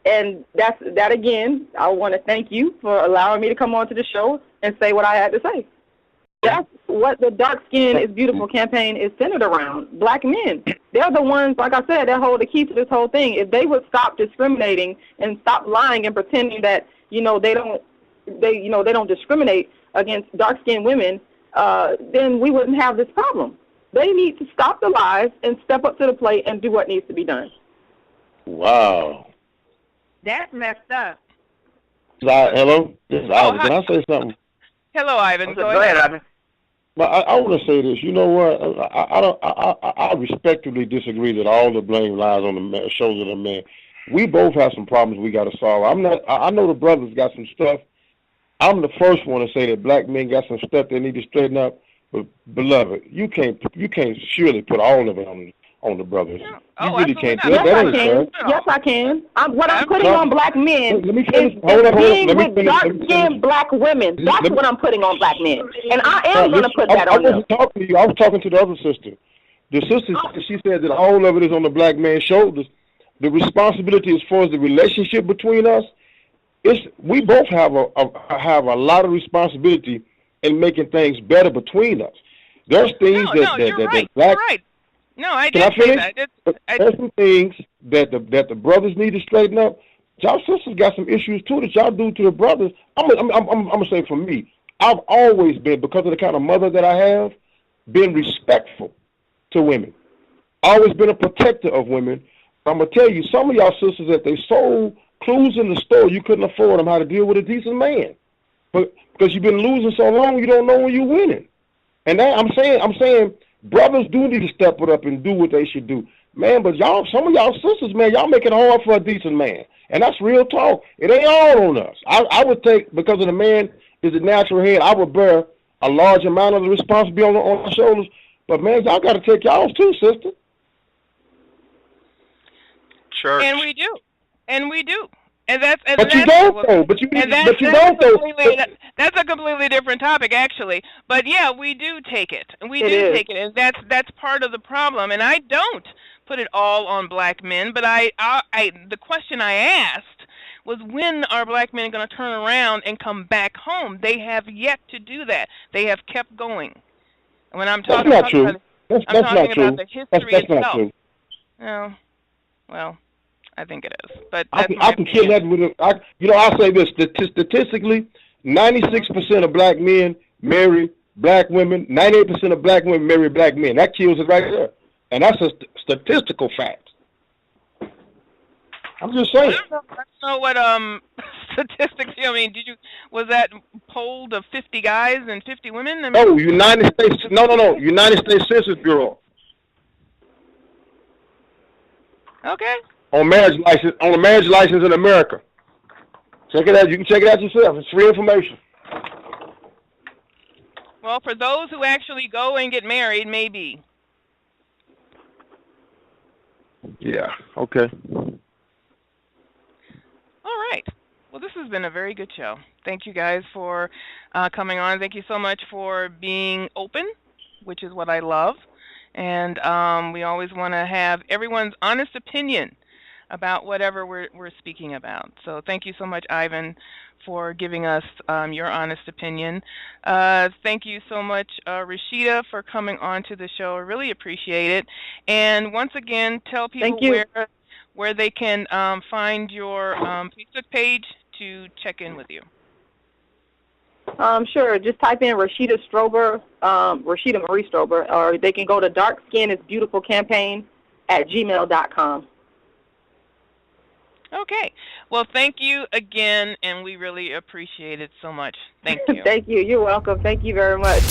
And that again, I want to thank you for allowing me to come on to the show and say what I had to say. That's what the Dark Skin is Beautiful campaign is centered around. Black men. They're the ones, like I said, that hold the key to this whole thing. If they would stop discriminating and stop lying and pretending that, they don't discriminate against dark-skinned women, then we wouldn't have this problem. They need to stop the lies and step up to the plate and do what needs to be done. Wow. That's messed up. Hello? This is Ivan. Can I say something? Hello, Ivan. Go ahead, Ivan. But I want to say this. You know what? I respectfully disagree that all the blame lies on the shoulders of the man. We both have some problems we got to solve. I know the brothers got some stuff. I'm the first one to say that black men got some stuff they need to straighten up. But beloved, you can't surely put all of it on the brothers. No. You really can't. Yes, I can. Yes, I can. What I'm putting on black men is being with dark-skinned black women. That's what I'm putting on black men. And I am going to put that on them. I wasn't talking to you. I was talking to the other sister. The sister, she said that all of it is on the black man's shoulders. The responsibility as far as the relationship between us, we both have a lot of responsibility in making things better between us. There's things that black. You're right. No, I did say that. There's some things that the brothers need to straighten up. Y'all sisters got some issues too that y'all do to the brothers. I'm gonna say for me, I've always been, because of the kind of mother that I have, been respectful to women. Always been a protector of women. I'm gonna tell you, some of y'all sisters that they sold clues in the store, you couldn't afford them how to deal with a decent man, but because you've been losing so long, you don't know when you're winning. And that, I'm saying, brothers do need to step it up and do what they should do, man. But some of y'all sisters, man, y'all make it hard for a decent man, and that's real talk. It ain't all on us. I would take, because of the man is the natural head, I would bear a large amount of the responsibility on my shoulders. But man, y'all got to take y'all's too, sister. Church. And we do. And that's you don't though. But you don't though. That's a completely different topic, actually. But yeah, we do take it. We do take it, and that's part of the problem. And I don't put it all on black men. But the question I asked was, when are black men going to turn around and come back home? They have yet to do that. They have kept going. And when I'm talking about the history that's itself. Not true. No. Well, I think it is, but I can kill that with I'll say this: statistically, 96% of black men marry black women. 98% of black women marry black men. That kills it right there, and that's a statistical fact. I'm just saying. I don't know what statistics. I mean, was that polled of 50 guys and 50 women? I mean, No, United States. No. United States Census Bureau. Okay. On marriage license in America. Check it out. You can check it out yourself. It's free information. Well, for those who actually go and get married, maybe. Yeah. Okay. All right. Well, this has been a very good show. Thank you guys for coming on. Thank you so much for being open, which is what I love. And we always want to have everyone's honest opinion about whatever we're speaking about. So thank you so much, Ivan, for giving us your honest opinion. Thank you so much, Rashida, for coming on to the show. I really appreciate it. And once again, tell people where they can find your Facebook page to check in with you. Sure. Just type in Rashida Strober, Rashida Marie Strober, or they can go to darkskinIsBeautifulCampaign@gmail.com. Okay. Well, thank you again, and we really appreciate it so much. Thank you. Thank you. You're welcome. Thank you very much.